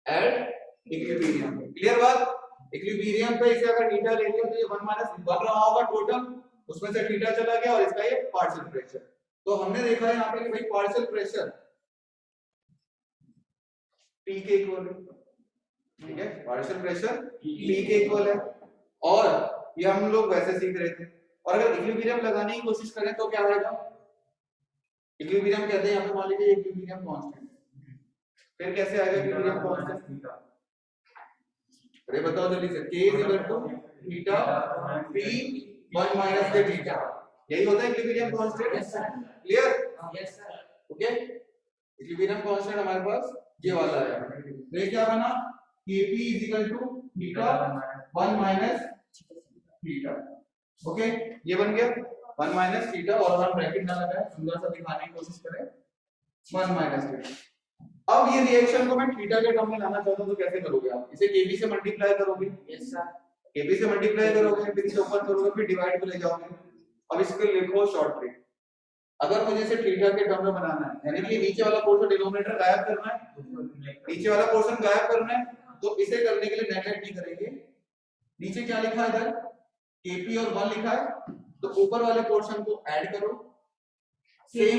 एट इक्विलिब्रियम। क्लियर बात? इक्विलिब्रियम पे इसे अगर थीटा ले लिया तो ये 1 रहा होगा टोटल, उसमें से थीटा चला गया और इसका ये पार्शियल प्रेशर। तो हमने देखा है यहाँ पे कि भाई पार्शियल प्रेशर P के इक्वल है। ठीक है, पार्शियल प्रेशर P के इक्वल है। और ये हम लोग वैसे सीख रहे थे। और अगर इक्विलिब्रियम लगाने की कोशिश करें तो क्या आएगा? इक्विलिब्रियम कहते हैं यहाँ पे, मान लीजिए इक्विलिब्रियम कांस्टेंट, फिर कैसे आएगा इक्विलिब्रियम कांस्टेंट? अरे बताओ जल्दी से। K थीटा P 1 माइनस के थीटा, यही होता है equilibrium constant. Clear? Yes sir. Okay, equilibrium constant हमारे पास ये वाला है। तो ये क्या बना? Kp theta 1 minus theta. Okay, ये बन गया 1 माइनस थीटा, और हम ब्रैकेट ना लगाए, सुंदर सा दिखाने की कोशिश करें 1 माइनस थीटा। अब ये रिएक्शन को मैं थीटा के टर्म में लाना चाहता हूं तो कैसे करोगे आप? इसे Kb से मल्टीप्लाई करोगे। Yes sir. Kb से मल्टीप्लाई करोगे, फिर इसे ऊपर करोगे, फिर डिवाइड पे ले जाओगे। अब इसके लिखो शॉर्ट ट्रिक। अगर मुझे इसे थीटा के टर्म में बनाना है, यानी कि नीचे वाला पोर्शन डिनोमिनेटर गायब करना है, नीचे वाला पोर्शन गायब करना है, तो इसे करने के लिए नेगलेक्ट नहीं करेंगे। नीचे क्या लिखा है? इधर Kp और 1 लिखा है, तो ऊपर वाले पोर्शन को ऐड करो, सेम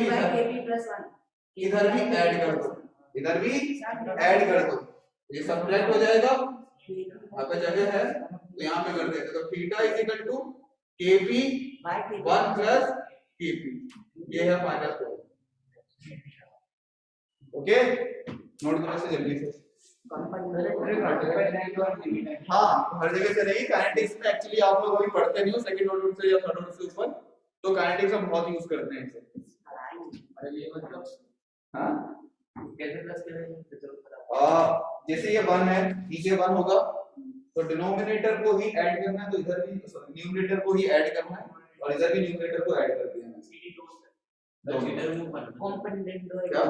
इधर भी ऐड कर दो, इधर भी ऐड कर दो, ये सब्ट्रैक्ट हो जाएगा यहाँ पे जगह है तो यहाँ पे कर देते, तो theta is equal to KP by K 1 plus KP, ये है फाइनल कोड। ओके, नोट करो इसे जल्दी से। हाँ, हर जगह से नहीं, काइनेटिक्स में एक्चुअली आप लोग अभी पढ़ते नहीं हो सेकंड ऑर्डर से या थर्ड ऑर्डर से ऊपर, तो काइनेटिक्स हम बहुत यूज करते हैं इसे। अरे ये मतलब हाँ, कैसे प्लस करेंगे तो चलो पता। जैसे ये 1 है, नीचे 1 होगा तो डिनोमिनेटर को ही ऐड करना है, तो इधर भी न्यूमरेटर को ही ऐड करना है और इधर भी न्यूमरेटर को ऐड कर देना है। सीडी दोस्त है थीटा रिमूव करना, कंपोनेंट दो क्या?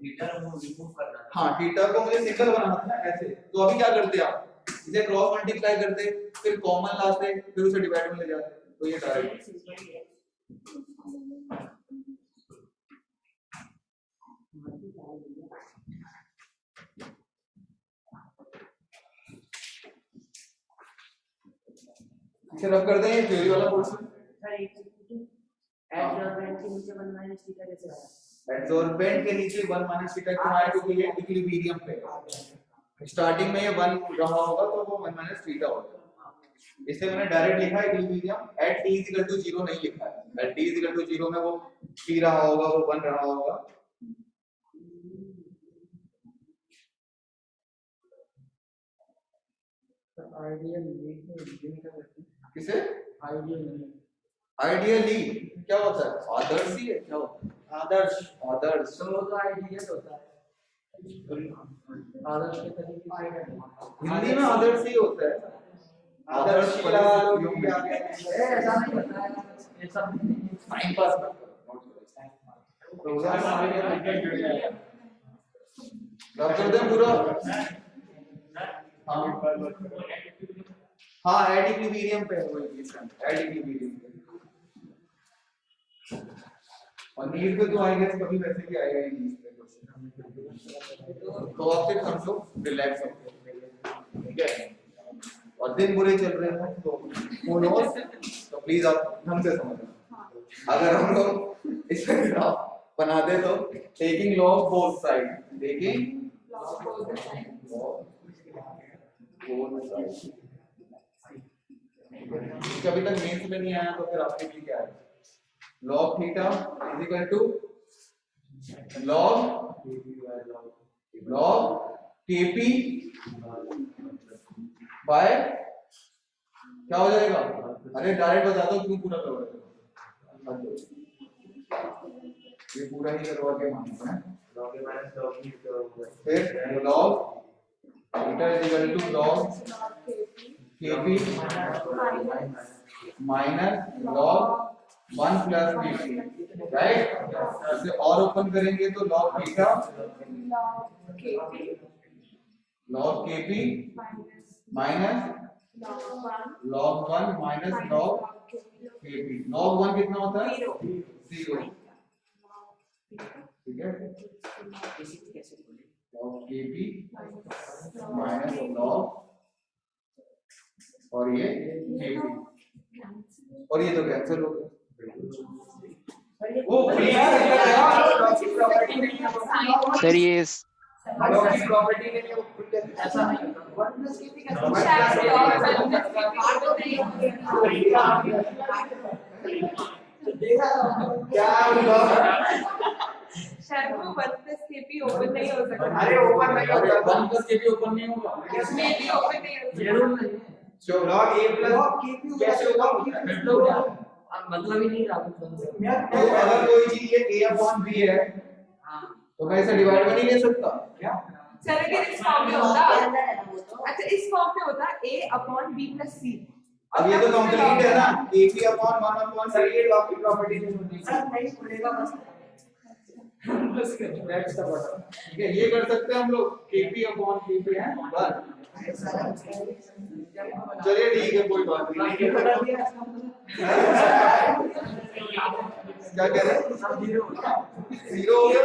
थीटा रिमूव करना। हाँ, थीटा को मुझे सिंगल बनाना था ना ऐसे, तो अभी क्या करते आप, इसे क्रॉस मल्टीप्लाई करते, फिर कॉमन लाते, फिर उसे डिवाइड में ले जाते, तो ये डायरेक्ट इसे रब कर दें। ये थ्योरी वाला पोर्शन सर एक एडजॉर्बेंट के नीचे 1 माइनस थीटा कैसे आया? एडसॉर्बेंट के नीचे 1 माइनस थीटा क्यों आया, क्योंकि ये इक्विलिब्रियम पे है। स्टार्टिंग में ये 1 रहा होगा तो वो 1 माइनस थीटा होगा, इसलिए मैंने डायरेक्ट लिखा है इक्विलिब्रियम एट t = 0 नहीं लिखा है। एट t = 0 में वो t रहा होगा, वो 1 रहा होगा। किसे आइडियली क्या होता है, आदर्श ही है, क्या होता है आदर्श, आदर्श तो वो तो आइडियल होता है। आदर्श के तरीके से हिंदी में आदर्श ही होता है। आदर्श ऐसा नहीं होता है, ऐसा टाइम पास मत करो, नोट करो। रब कर दें पूरा। हाँ, एड इक्विलिब्रियम पे है वो इक्वेशन, एड इक्विलिब्रियम पे। और नीड पे तो आई गेस कभी वैसे भी आएगा ही नहीं इसमें क्वेश्चन, तो आप सिर्फ समझो, रिलैक्स हो, ठीक है। और दिन बुरे चल रहे हैं तो who knows, तो प्लीज आप ढंग से समझो। अगर हम लोग इसका ग्राफ बना दे तो taking log both side, taking कभी तक मेंस में नहीं आया तो फिर आपके लिए क्या है, log theta is equal to log kp by क्या हो जाएगा, अरे डायरेक्ट बता दो क्यों पूरा करवा रहे हो, ये पूरा ही करवा के मानना है। फिर log theta is equal to log kp minus log 1 plus kp, right. इसे और ओपन करेंगे तो log theta log kp minus log 1 minus log kp। log 1 कितना होता है, 0, ठीक है। log kp माइनस log और ये kp, और ये तो कैंसिल हो गया। वो सर ये लॉग की प्रॉपर्टी के लिए वो ऐसा नहीं होता। 1 प्लस kp का क्या होगा, शायद वो 1 प्लस केपी ओपन नहीं हो सकता। अरे ओपन नहीं होगा, 1 प्लस kp ओपन नहीं होगा, मे भी ओपन नहीं हो सकता। जरूर नहीं है। जो log a प्लस कैसे होगा, मतलब ही नहीं रहा कुछ। तो अगर कोई चीज ये a अपॉन b है तो मैं इसे डिवाइड में नहीं ले सकता क्या, सर लेकिन इस फॉर्म में होता, अच्छा इस फॉर्म में होता a upon b plus c। अब ये तो कंप्लीट है ना, kp अपॉन 1 अपॉन c, ये लॉग की प्रॉपर्टी नहीं होती, नहीं खुलेगा बस। दैट्स द बटन, ठीक है। ये कर सकते हैं हम लोग, kp अपॉन kp है बस। चलिए ठीक है, कोई बात नहीं। क्या कह रहे हैं, 0 हो गया,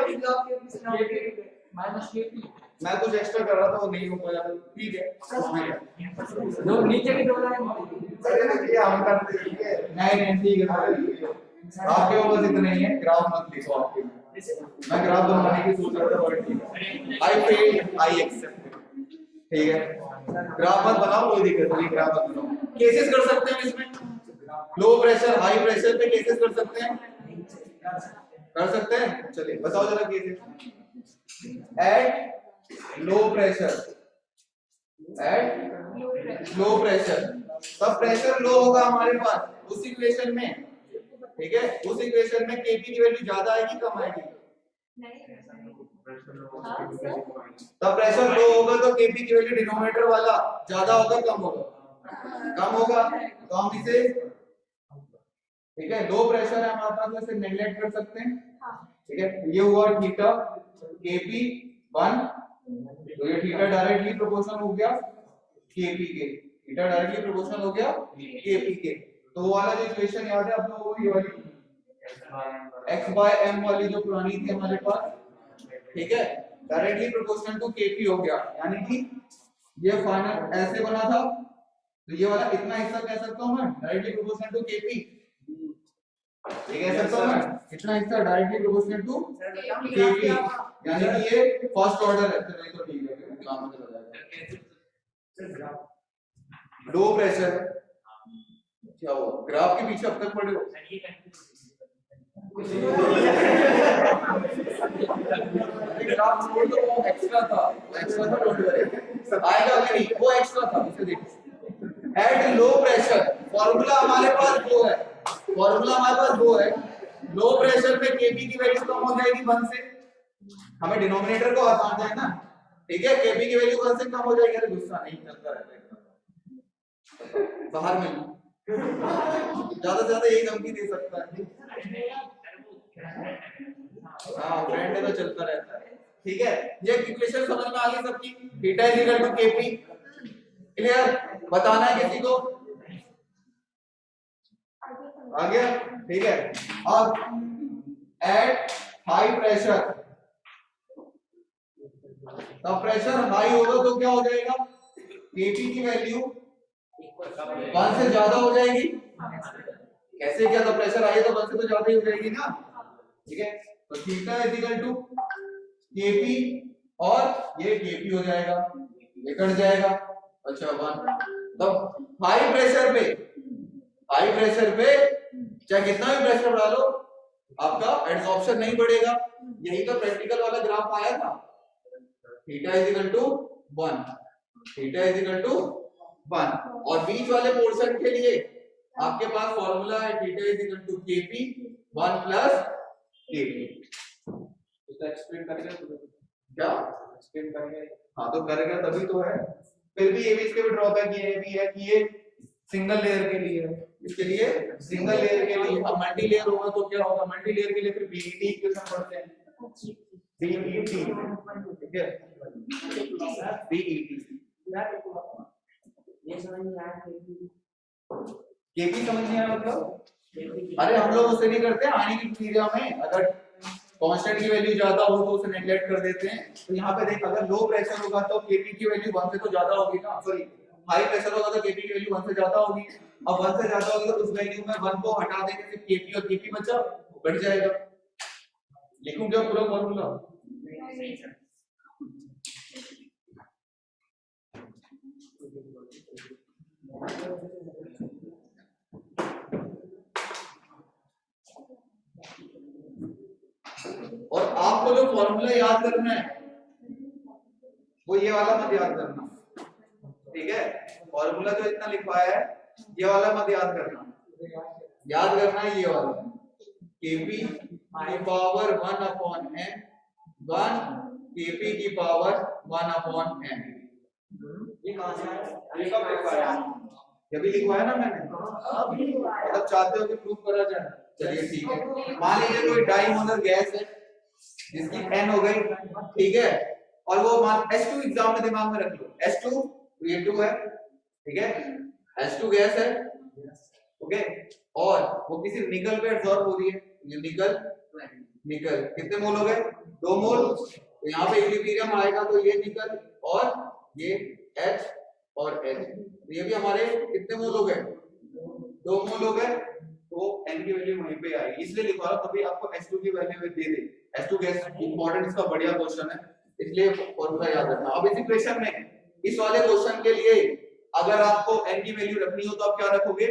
माइनस kp मैं कुछ एक्स्ट्रा कर रहा था वो नहीं हो पाया, तो ठीक है। दो नीचे के 2 लाइन अरे देखिए हम करते हैं, ठीक है। नहीं ठीक है, आपके वो बस इतने ही है, ग्राफ मत लिखो आपके, मैं ग्राफ बनवाने की सोच रहा था, पर ठीक है। आई फेल, आई एक्सेप्ट, ठीक है, ग्राफ मत बनाओ, कोई दिक्कत नहीं, ग्राफ मत बनाओ। केसेस कर सकते हैं इसमें, लो प्रेशर हाई प्रेशर पे केसेस कर सकते हैं, कर सकते हैं। चलिए बताओ जरा cases. At low pressure, at low pressure, तब प्रेशर लो होगा हमारे पास उस इक्वेशन में, ठीक है, उस इक्वेशन में केपी की वैल्यू ज्यादा आएगी कम आएगी? तब प्रेशर लो होगा तो केपी की वैल्यू डिनोमिनेटर वाला ज्यादा होगा कम होगा? कम होगा। तो हम इसे, ठीक है, लो प्रेशर है हमारे पास, इसे नेगलेक्ट कर सकते हैं, ठीक है। ये हुआ थीटा केपी 1, तो ये थीटा डायरेक्टली प्रोपोर्शनल हो गया केपी के, थीटा डायरेक्टली प्रोपोर्शनल हो गया केपी के। तो वो वाला जो इक्वेशन याद है आप लोगों को, ये वाली x/m वाली जो पुरानी थी हमारे पास, ठीक है, डायरेक्टली प्रोपोर्शनल टू केपी हो गया, यानी कि ये फाइनल ऐसे बना था, तो ये वाला इतना हिस्सा कह सकता हूं मैं डायरेक्टली प्रोपोर्शनल टू केपी, ये कह सकता हूं मैं इतना हिस्सा डायरेक्टली प्रोपोर्शनल टू केपी, यानी कि ये फर्स्ट ऑर्डर है। तो नहीं तो ठीक है, काम में चला जाएगा। लो प्रेशर क्या हुआ, ग्राफ के पीछे अब तक पढ़े हो? ग्राफ छोड़ दो, वो एक्स्ट्रा था, डोंट वरी, आएगा कि नहीं, वो एक्स्ट्रा था, इसे देखो। एट लो प्रेशर, फॉर्मूला हमारे पास वो है, फॉर्मूला हमारे पास वो है, लो प्रेशर पे केपी की वैल्यू कम हो जाएगी 1 से, हमें डिनोमिनेटर को हटाना है ना, ठीक है, केपी की वैल्यू 1 से कम हो जाएगी। अरे गुस्सा नहीं चलता रहता है, बाहर में ज्यादा से ज्यादा यही धमकी दे सकता है, हाँ फ्रेंड है तो चलता रहता है, ठीक है। ये इक्वेशन समझ में आ गई सबकी, theta is equal to KP, clear? बताना है किसी को? आ गया, ठीक है। अब एट हाई प्रेशर, तब प्रेशर हाई होगा तो क्या हो जाएगा, केपी की वैल्यू 1 से ज्यादा हो जाएगी। कैसे क्या, तो प्रेशर हाई है तो 1 से तो ज्यादा ही हो जाएगी ना, ठीक है। तो theta is equal to KP, और ये केपी हो जाएगा, ये कट जाएगा, अच्छा 1। तब हाई प्रेशर पे, हाई प्रेशर पे चाहे कितना भी प्रेशर बढ़ा लो आपका एडसॉर्प्शन नहीं बढ़ेगा, यही तो प्रैक्टिकल वाला ग्राफ आया था। Theta is equal to 1, theta is equal to 1, और बीच वाले पोर्शन के लिए आपके पास फॉर्मूला है theta is equal to KP 1 plus KP. इसका एक्सप्लेन करेंगे क्या, एक्सप्लेन करेंगे, हाँ तो करेगा तभी तो है। फिर भी ये भी इसके भी ड्रॉबैक ये भी है कि ये सिंगल लेयर के लिए है, इसके लिए सिंगल लेयर के लिए। अब मल्टी लेयर होगा तो क्या होगा, मल्टी लेयर के लिए फिर बीईटी इक्वेशन पढ़ते हैं, बीईटी, ठीक है, बीईटी। ये समझ नहीं आया केपी समझ नहीं आया मतलब, अरे हम लोग उसे नहीं करते आने की क्रिया में, अगर कांस्टेंट की वैल्यू ज्यादा हो तो उसे नेगलेक्ट कर देते हैं। तो यहाँ पे देख, अगर लो प्रेशर होगा तो केपी की वैल्यू 1 से तो ज्यादा होगी ना, सॉरी हाई प्रेशर होगा तो केपी की वैल्यू 1 से ज्यादा होगी। अब 1 से ज्यादा होगी तो उस वैल्यू में 1 को हटा देंगे, सिर्फ केपी और केपी बचा, बढ़ जाएगा। लिखूं क्या पूरा फॉर्मूला? और आपको जो फॉर्मूला याद करना है वो ये वाला मत याद करना, ठीक है। फॉर्मूला जो इतना लिखवाया है ये वाला मत याद करना, याद करना है ये वाला Kp की पावर 1 अपॉन n, 1 Kp की पावर 1 अपॉन n। ये कहां से आया, ये कब लिखवाया, ये भी लिखवाया ना मैंने, मतलब चाहते हो कि प्रूफ करा जाए, चलिए ठीक है। मान लीजिए कोई डाईमोलर गैस है जिसकी n हो गई, ठीक है, और वो मान H2 एग्जाम में दिमाग में रख लो, H2 ये 2 है, ठीक है, H2 गैस है, ओके, और वो किसी निकल पे एब्जॉर्ब हो रही है, ये निकल, निकल कितने मोल हो गए, 2 मोल। तो यहाँ पे इक्विलिब्रियम आएगा तो ये निकल और ये H और H, तो ये भी हमारे कितने मोल हो गए, 2 मोल हो गए। तो n की वैल्यू वहीं पे आएगी, इसलिए लिखवा रहा कभी आपको H2 की वैल्यू दे दे, H2 गैस इंपॉर्टेंट, इसका बढ़िया क्वेश्चन है, इसलिए फॉर्मूला याद रखना। अब इस इक्वेशन में इस वाले क्वेश्चन के लिए अगर आपको n की वैल्यू रखनी हो तो आप क्या रखोगे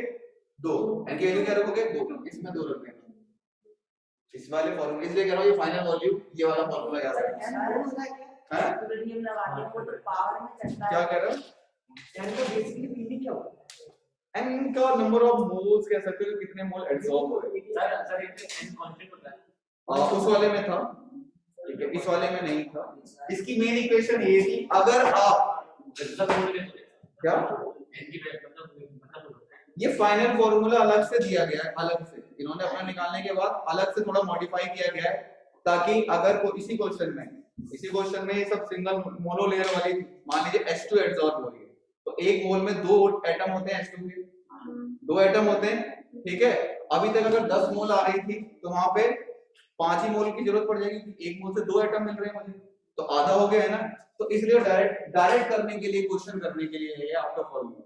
2, n की वैल्यू क्या रखोगे 2, इसमें 2 रख देना। इस वाले फॉर्मूले इसलिए कह रहा हूं ये फाइनल वैल्यू ये वाला फॉर्मूला याद रखना है। इक्विलिब्रियम लगा के वो तो पावर में चलता है। क्या कह रहे हो? n को बेसिकली पीवी क्या होता है? n का नंबर ऑफ मोल्स कह सकते हो कितने मोल एब्सॉर्ब हो रहे हैं। सर एक n कांस्टेंट होता है। उस वाले में था, ठीक है, इस वाले में नहीं था। इसकी मेन इक्वेशन ये थी अगर आप क्या n की वैल्यू मतलब ये फाइनल फॉर्मूला अलग से दिया गया है, अलग से इन्होंने अपना निकालने के बाद अलग से थोड़ा मॉडिफाई किया गया है ताकि अगर इसी क्वेश्चन में ये सब सिंगल मोनो लेयर वाली मान लीजिए H2 एब्सॉर्ब हो रही है तो एक मोल में 2 एटम होते हैं H2 के, 2 एटम होते हैं, ठीक है। अभी तक अगर 10 मोल आ रही थी तो वहां पे 5 ही मोल की जरूरत पड़ जाएगी, एक मोल से 2 एटम मिल रहे हैं मुझे तो आधा हो गया है ना। तो इसलिए डायरेक्ट करने के लिए क्वेश्चन करने के लिए ये आपका फॉर्मूला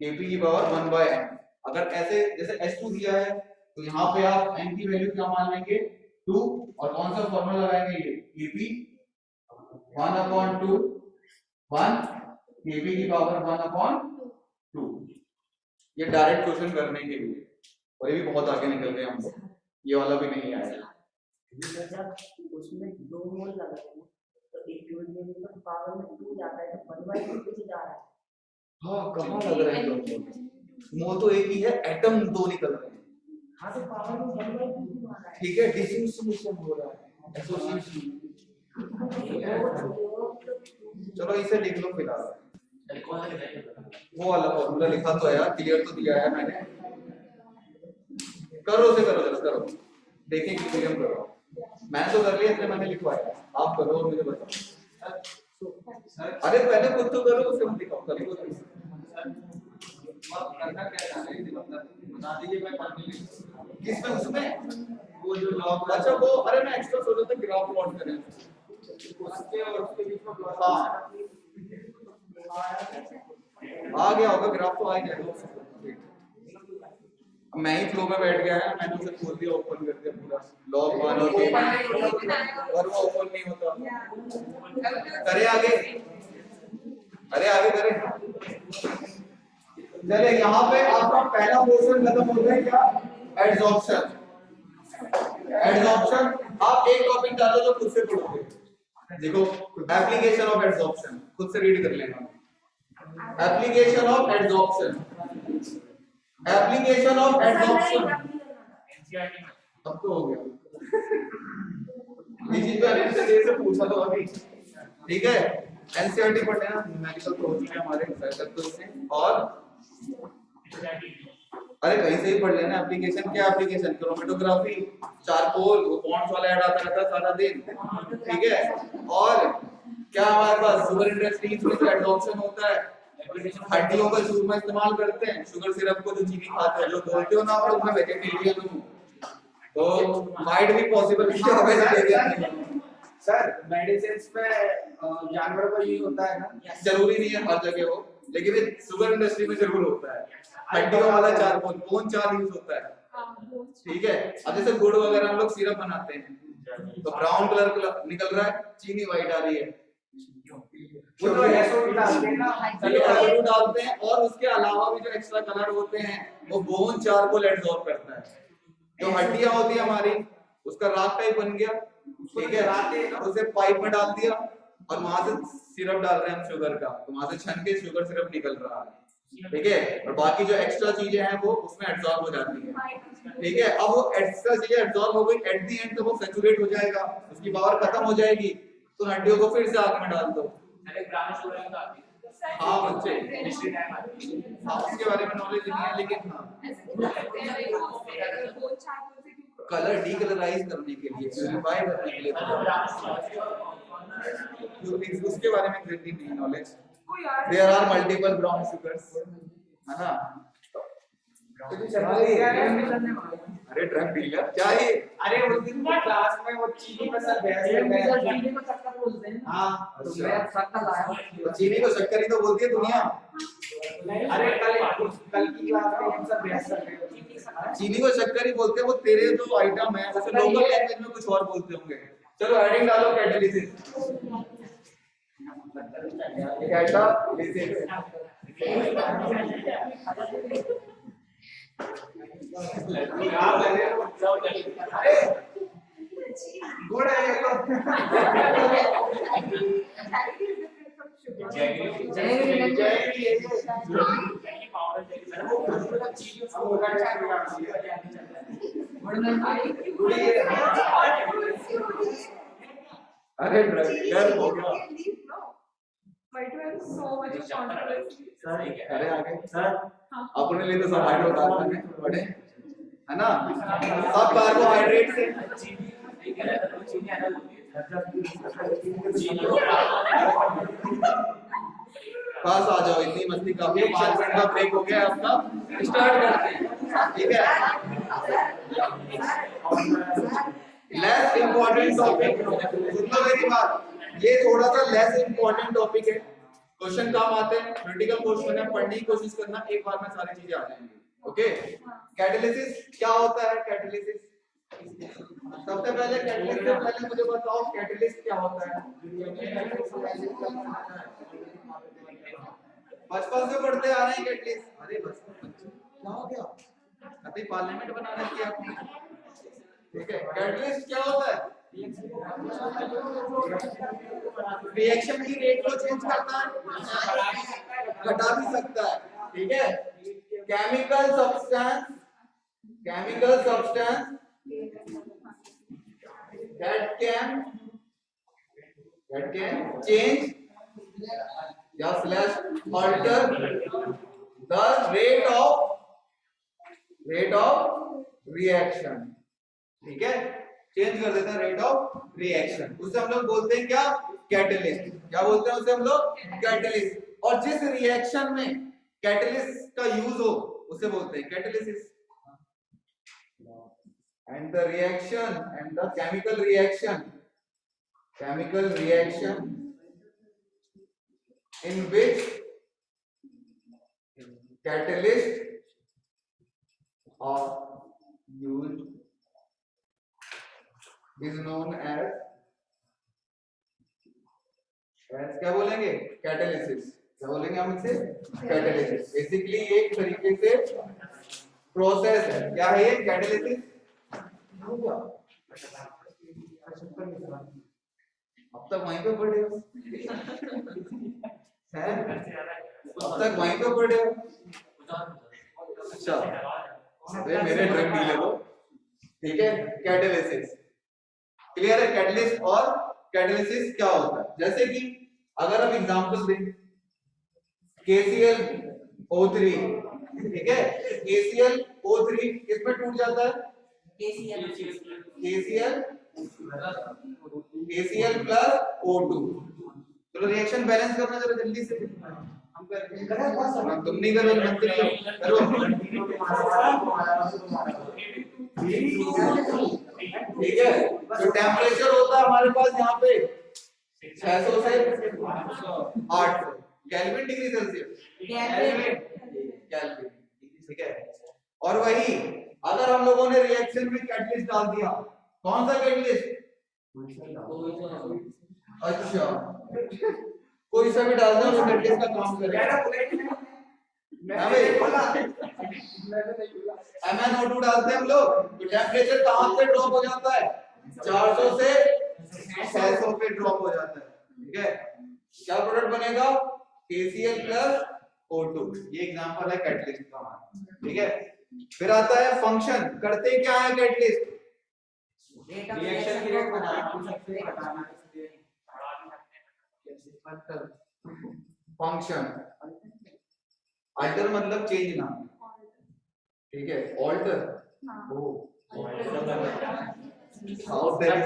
Kp की पावर 1/n। अगर ऐसे जैसे H2 दिया है तो यहाँ पे आप n की वैल्यू क्या मान लेंगे 2 और कौन सा फॉर्मूला लगाएंगे ये Kp 1/2 1 Kp की पावर 1/2। ये डायरेक्ट क्वेश्चन करने के लिए, और ये भी बहुत आगे निकल गए हम लोग, ये वाला भी नहीं आया। जब उसमें 2 मोल लगा है तो इक्विलिब्रियम में पावर में 2 जाता है तो 1/2 पीछे जा रहा है। हाँ कहाँ लग रहा है तो मोल तो एक ही है, एटम 2 निकल रहे हैं। हाँ तो पावर में 1/2 आ रहा है। ठीक है, डिसोसिएशन हो रहा है, एसोसिएशन। चलो इसे लिख लो फिलहाल, वो वाला फॉर्मूला लिखा तो है यार, क्लियर तो दिया है मैंने। करो से करो, जरा करो, देखें कि क्लियर कर रहा हूँ। मैंने तो कर लिया इसलिए मैंने लिखवाया, आप करो और मुझे बताओ। अरे पहले खुद तो करो उसके बाद दिखाओ, कल को करना क्या है ये बता दीजिए। मैं मान लीजिए किसमें उसमें वो जो लॉग, अच्छा वो, अरे मैं एक्स्ट्रा सोच रहा था ग्राफ प्लॉट करें उसके और उसके बीच में प्लॉट। हाँ आ गया होगा ग्राफ तो आ ही जाएगा। मैं ही फ्लो में बैठ गया है, मैंने उसे खोल दिया, ओपन कर दिया पूरा लॉग 1 और वो ओपन नहीं होता। करे आगे, अरे आगे करें। चलिए यहाँ पे आपका पहला पोर्शन खत्म हो गया, क्या एडसॉर्प्शन। एडसॉर्प्शन आप एक टॉपिक डालो जो खुद से पढ़ोगे, देखो एप्लीकेशन ऑफ एडसॉर्प्शन खुद से रीड कर लेना। Application of adsorption, application of adsorption NCERT में अब तो हो गया। ये चीज मैंने से पूछा तो अभी, ठीक है। एनसीईआरटी पढ़ लेना, न्यूमेरिकल तो हो चुके हमारे सर्कल से, और अरे कहीं से ही पढ़ लेना। एप्लीकेशन क्या एप्लीकेशन, क्रोमेटोग्राफी, चारकोल, वो पॉन्ड्स वाला ऐड आता रहता है सारा दिन, ठीक है। और क्या हमारे पास शुगर इंडस्ट्रीज में एडसॉर्प्शन होता है, हड्डियों का चूरमा इस्तेमाल करते हैं, शुगर सिरप को जो चीनी खाते हैं, जो बोलते हो ना आप लोग, मैं वेजिटेरियन हूं, तो माइट भी पॉसिबल है कि वेजिटेरियन नहीं। सर मेडिसिन्स में जानवरों का यूज होता है ना, जरूरी नहीं है हर जगह हो, लेकिन ये शुगर इंडस्ट्री में जरूर होता है। हड्डियों वाला चारकोल, बोन चार यूज होता है, ठीक है। अब जैसे गुड़ वगैरह हम लोग सिरप बनाते हैं तो ब्राउन कलर निकल रहा है, चीनी व्हाइट आ रही है, वो तो एसोड डालते हैं ना, एसोड डालते हैं, और उसके अलावा भी जो एक्स्ट्रा कलर होते हैं वो बोन चारकोल एब्सॉर्ब करता है। जो हड्डियां होती है हमारी, उसका राख टाइप बन गया, ठीक है, उसे पाइप में डाल दिया और वहां से सिरप डाल रहे हैं हम शुगर का, तो वहां से छन के शुगर सिरप निकल रहा है, ठीक है। और बाकी जो एक्स्ट्रा चीजें हैं वो उसमें एब्सॉर्ब हो जाती है, ठीक है। अब वो एक्स्ट्रा चीजें एब्सॉर्ब हो गई, एट द एंड तो वो सैचुरेट हो जाएगा, उसकी पावर खत्म हो जाएगी, तो हड्डियों को फिर से आग में डाल दो। अरे ग्राम शुगर में आती है। हाँ बच्चे, हिस्ट्री टाइम आती है। हाँ उसके बारे में नॉलेज नहीं है, लेकिन हाँ कलर डीकलराइज करने के लिए, प्यूरिफाई करने के लिए, उसके बारे में एग्जैक्टली नहीं knowledge. There are multiple brown sugars, है ना। अरे ड्रग डीलर क्या है? अरे उस दिन क्लास में वो चीनी पे सर बहस कर रहे हैं। हाँ तो मैं शक्कर लाया, तो चीनी को शक्कर ही तो बोलती है दुनिया। अरे कल की क्लास में हम सब बहस कर रहे हैं, चीनी को शक्कर ही बोलते हैं, वो तेरे जो आइटम है उसे लोकल लैंग्वेज में कुछ और बोलते होंगे। चलो हेडिंग डालो कैटालिसिस। कैटालिसिस। गुड है ये तो। अरे ड्रग हो गया। But we have so much of controversy. अरे आगे सर अपने लिए तो सब हाइड्रोकार्बन है बड़े है ना, सब कार्बोहाइड्रेट से। पास आ जाओ, इतनी मस्ती काफी, 5 मिनट का ब्रेक हो गया आपका, स्टार्ट करते हैं। ठीक है, लेस इंपॉर्टेंट टॉपिक, सुन लो मेरी बात, ये थोड़ा सा लेस इंपॉर्टेंट टॉपिक है, क्वेश्चन कम आते हैं, क्रिटिकल क्वेश्चन है, पढ़ने की कोशिश करना, एक बार में सारी चीजें आ जाएंगी। ओके, कैटालिसिस क्या होता है? कैटालिसिस सबसे पहले कैटालिस्ट से पहले मुझे बताओ कैटालिस्ट क्या होता है? बचपन से पढ़ते आ रहे हैं कैटालिस्ट। अरे बस क्या हो गया, अभी पार्लियामेंट बना रखी है आपने। ठीक है, कैटालिस्ट क्या होता है? रिएक्शन की रेट को चेंज करता है, घटा भी सकता है। ठीक है, chemical substance that can change या slash alter the rate of reaction। ठीक है, चेंज कर देता है रेट ऑफ रिएक्शन, उसे हम लोग बोलते हैं क्या? कैटलिस्ट। क्या बोलते हैं उसे हम लोग? कैटलिस्ट। और जिस रिएक्शन में कैटलिस्ट का यूज हो उसे बोलते हैं catalysis. And the reaction and the chemical reaction in which catalysts are used is known as क्या बोलेंगे? कैटालिसिस। क्या बोलेंगे हम इसे? कैटालिसिस। बेसिकली एक तरीके से प्रोसेस है। क्या है ये? कैटालिसिस। अब तक वहीं पे पढ़े हो, अब तक वहीं पे पढ़े हो। अच्छा, अरे मेरे ड्रग डीलर हो। ठीक है, कैटालिसिस क्लियर है? कैटलिस्ट और कैटालिसिस क्या होता है? जैसे कि अगर हम एग्जांपल दें, KClO3, ठीक है, KClO3 किसमें टूट जाता है? KCl plus O2। चलो रिएक्शन बैलेंस करना जरा जल्दी से, हम करते हैं। तुम नहीं करो, मंत्री करो। ठीक है, तो टेम्परेचर होता है हमारे पास यहाँ पे 600 से 800 केल्विन डिग्री सेल्सियस, केल्विन। ठीक है, और वही अगर हम लोगों ने रिएक्शन में कैटलिस्ट डाल दिया, कौन सा कैटलिस्ट? अच्छा, कोई सा भी डाल दो तो कैटलिस्ट का काम करेगा। MnO2 डालते हैं हम लोग, तो टेम्परेचर कहां से ड्रॉप हो जाता है? 400 से 600 पे ड्रॉप हो जाता है। ठीक है, क्या प्रोडक्ट बनेगा? KCl plus O2। ये एग्जांपल है कैटलिस्ट का हमारा। ठीक है, फिर आता है फंक्शन। करते क्या है कैटलिस्ट? रिएक्शन की रेट घटाना। फंक्शन अल्टर मतलब चेंज ना। ठीक है, ऑल्टर साउथ दिल्ली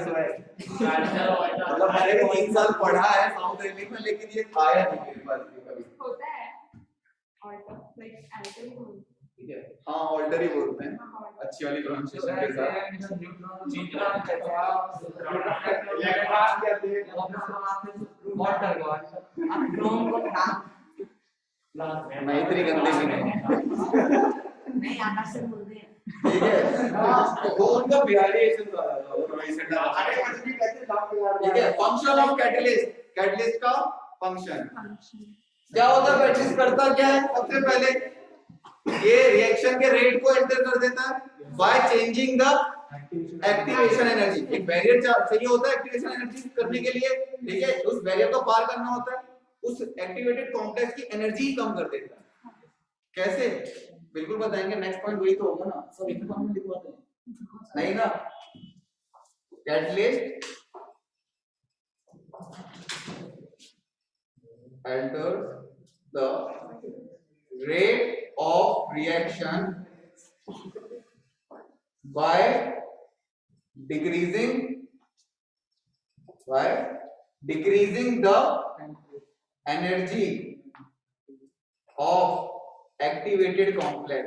मतलब मैंने 3 साल पढ़ा है साउथ दिल्ली में, लेकिन ये आया नहीं मेरे पास कभी। होता है ऑल्टर, लाइक अल्टर। ठीक है, हाँ ऑल्टर ही बोलते हैं अच्छी वाली प्रोनाउंसिएशन के साथ। नहीं इतनी गंदी भी नहीं आकाश से बोलते हैं। ठीक है, वो उनका वेरिएशन था। ठीक है, फंक्शन ऑफ कैटलिस्ट। कैटलिस्ट का फंक्शन। क्या होता है मैट्रिक्स, करता क्या है? सबसे पहले ये रिएक्शन के रेट को एंटर कर देता है by changing the activation energy. एक बैरियर चाहिए होता है एक्टिवेशन एनर्जी करने के लिए, ठीक है, उस बैरियर को पार करना होता है, उस एक्टिवेटेड कॉम्प्लेक्स की एनर्जी ही कम कर देता है। कैसे? बिल्कुल बताएंगे, नेक्स्ट पॉइंट वही तो होगा ना, सब एक फॉर्म में लिखवाते हैं नहीं ना। Catalyst enters the rate of reaction by decreasing the energy of activated complex,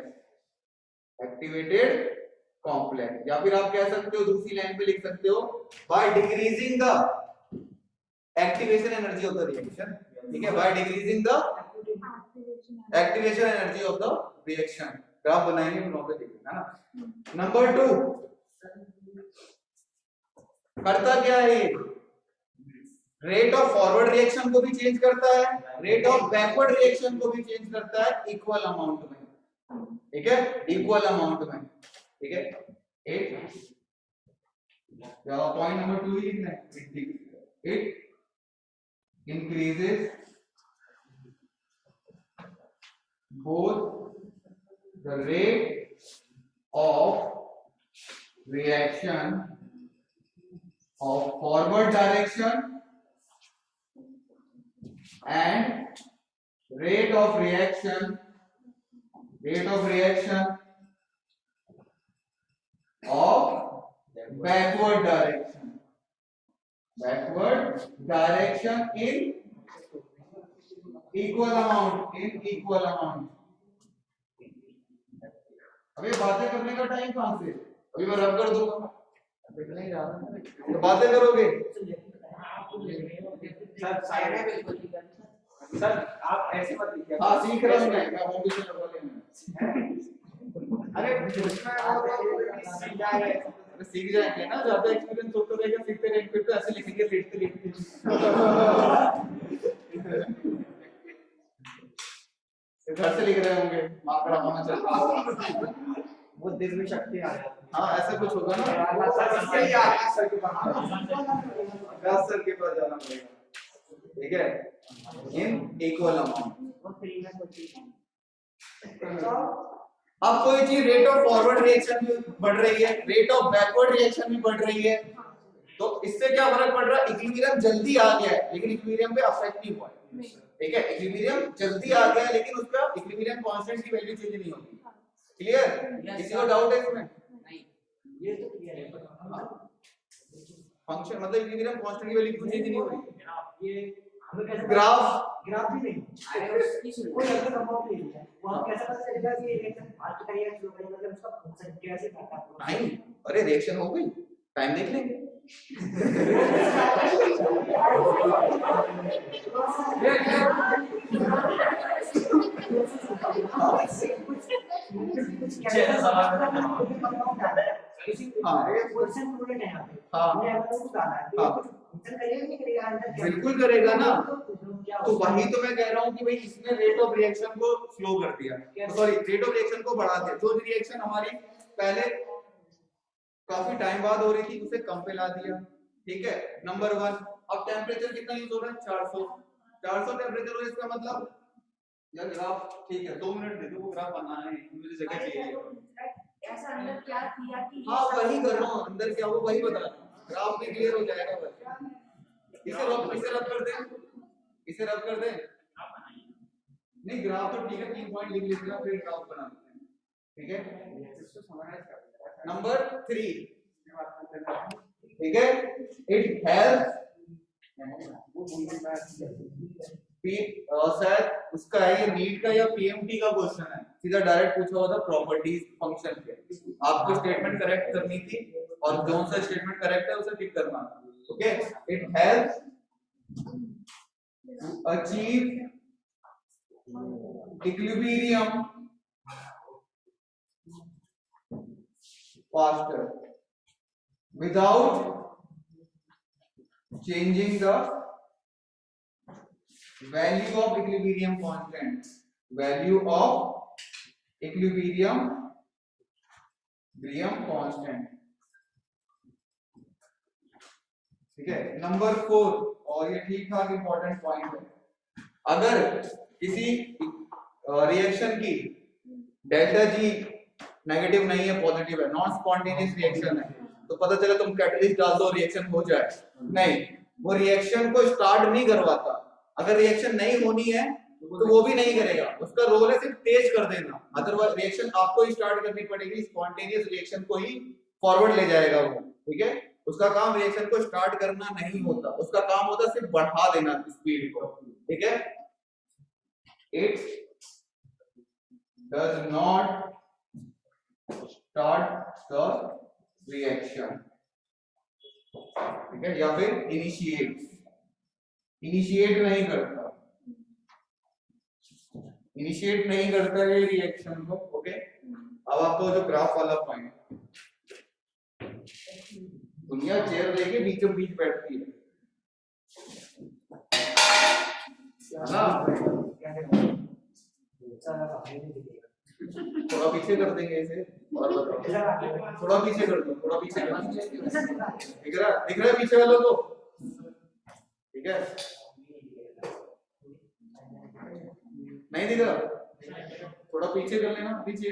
या फिर आप कह सकते हो दूसरी लाइन पे लिख सकते हो by decreasing the activation energy of the reaction, ठीक है, by decreasing the activation energy of the reaction। Graph बनाएंगे हम लोग देखना है ना। नंबर 2 करता क्या है? रेट ऑफ फॉरवर्ड रिएक्शन को भी चेंज करता है, रेट ऑफ बैकवर्ड रिएक्शन को भी चेंज करता है इक्वल अमाउंट में, ठीक है, इक्वल अमाउंट में, ठीक है। एक पॉइंट नंबर 2 ही लिखना है। It increases both the rate of reaction of forward direction and rate of reaction of backward direction in equal amount। अभी बातें करने का टाइम कहां से? अभी मैं रब कर दूंगा तो बातें करोगे। सर आप ऐसे मत लिखिए। हाँ सीख रहा हूँ मैं होम ट्यूशन करवा लेंगे। अरे सीख जाएंगे ना, ज्यादा एक्सपीरियंस होता रहेगा, सीखते रहेंगे, फिर तो ऐसे लिखेंगे लिखते घर से लिख रहे होंगे, माँ का होना चाहिए, वो दिल में शक्ति आ जाती है। हाँ ऐसा कुछ होगा ना। सर के पास जाना पड़ेगा, ठीक है, इन इक्वल अमाउंट। अब कोई चीज रेट ऑफ फॉरवर्ड रिएक्शन भी बढ़ रही है, रेट ऑफ बैकवर्ड रिएक्शन भी बढ़ रही है, तो इससे क्या फर्क पड़ रहा है? इक्विलिब्रियम जल्दी आ गया है लेकिन इक्विलिब्रियम पे अफेक्ट नहीं हुआ है, ठीक है, इक्विलिब्रियम जल्दी आ गया है लेकिन उसका इक्विलिब्रियम कांस्टेंट की वैल्यू चेंज नहीं होगी। क्लियर? किसी को डाउट है इसमें? नहीं ये तो क्लियर है। फंक्शन मतलब इक्विलिब्रियम कांस्टेंट की वैल्यू क्यों चेंज नहीं हो रही? ये ग्राफ भी नहीं, कोई ऐसा संभव नहीं है। वो हम कैसे पता चलेगा कि रिएक्शन फास्ट करेगा स्लो करेगा, मतलब उसका फंक्शन कैसे करता है? नहीं, अरे रिएक्शन हो गई, टाइम देख लेंगे। बिल्कुल करेगा ना, तो वही तो मैं कह रहा हूँ कि भाई इसने रेट ऑफ रिएक्शन को स्लो कर दिया, सॉरी रेट ऑफ रिएक्शन को बढ़ा दिया। जो रिएक्शन हमारी पहले काफी टाइम बाद हो रही थी उसे कम पे ला दिया, ठीक है, नंबर 1। अब टेम्परेचर कितना यूज हो रहा है? 400 टेम्परेचर हो, इसका मतलब यार ग्राफ ठीक है, 2 मिनट दे दो, वो ग्राफ बनाना है, मुझे जगह चाहिए। ऐसा अंदर क्या किया कि हाँ वही कर रहा हूँ, अंदर क्या हो वही बता रहा हूँ, ग्राफ भी क्लियर हो जाएगा बस। इसे रब कर दे। नहीं ग्राफ तो ठीक है, 3 पॉइंट लिख लीजिएगा फिर ग्राफ बना देते हैं, ठीक है। नंबर 3, ठीक है, इट हेल्प्स शायद उसका है, ये नीट का या पीएमटी का क्वेश्चन है, सीधा डायरेक्ट पूछा हुआ था प्रॉपर्टीज फंक्शन के। आपको स्टेटमेंट करेक्ट करनी थी और कौन सा स्टेटमेंट करेक्ट है उसे टिक करना, okay. It helps achieve equilibrium faster without changing the value of equilibrium constant, value of equilibrium constant. ठीक है, नंबर 4, और ये ठीक ठाक इंपॉर्टेंट पॉइंट है, अगर किसी रिएक्शन की डेल्टा जी नेगेटिव नहीं है पॉजिटिव है, नॉन स्पॉन्टेनियस रिएक्शन है, तो पता चला तुम कैटलिस्ट डाल दो रिएक्शन हो जाए, नहीं, वो रिएक्शन को स्टार्ट नहीं करवाता। अगर रिएक्शन नहीं होनी है तो वो भी नहीं करेगा, उसका रोल है सिर्फ तेज कर देना, अदरवाइज रिएक्शन आपको ही स्टार्ट करनी पड़ेगी, स्पॉन्टेनियस रिएक्शन को ही फॉरवर्ड ले जाएगा वो। ठीक है, उसका काम रिएक्शन को स्टार्ट करना नहीं होता, उसका काम होता सिर्फ बढ़ा देना स्पीड को। ठीक है, it does not start the reaction. ठीक है, या फिर इनिशिएट नहीं करता, इनिशिएट नहीं करता है रिएक्शन को। ओके, अब आपको जो ग्राफ वाला पॉइंट, दुनिया चेयर लेके बीचों बीच बैठती है ना, थोड़ा पीछे कर देंगे इसे, और बताओ, थोड़ा पीछे कर दो, थोड़ा पीछे कर दो, दिख रहा है पीछे वालों को? ठीक है, नहीं दिख रहा, थोड़ा पीछे कर लेना पीछे।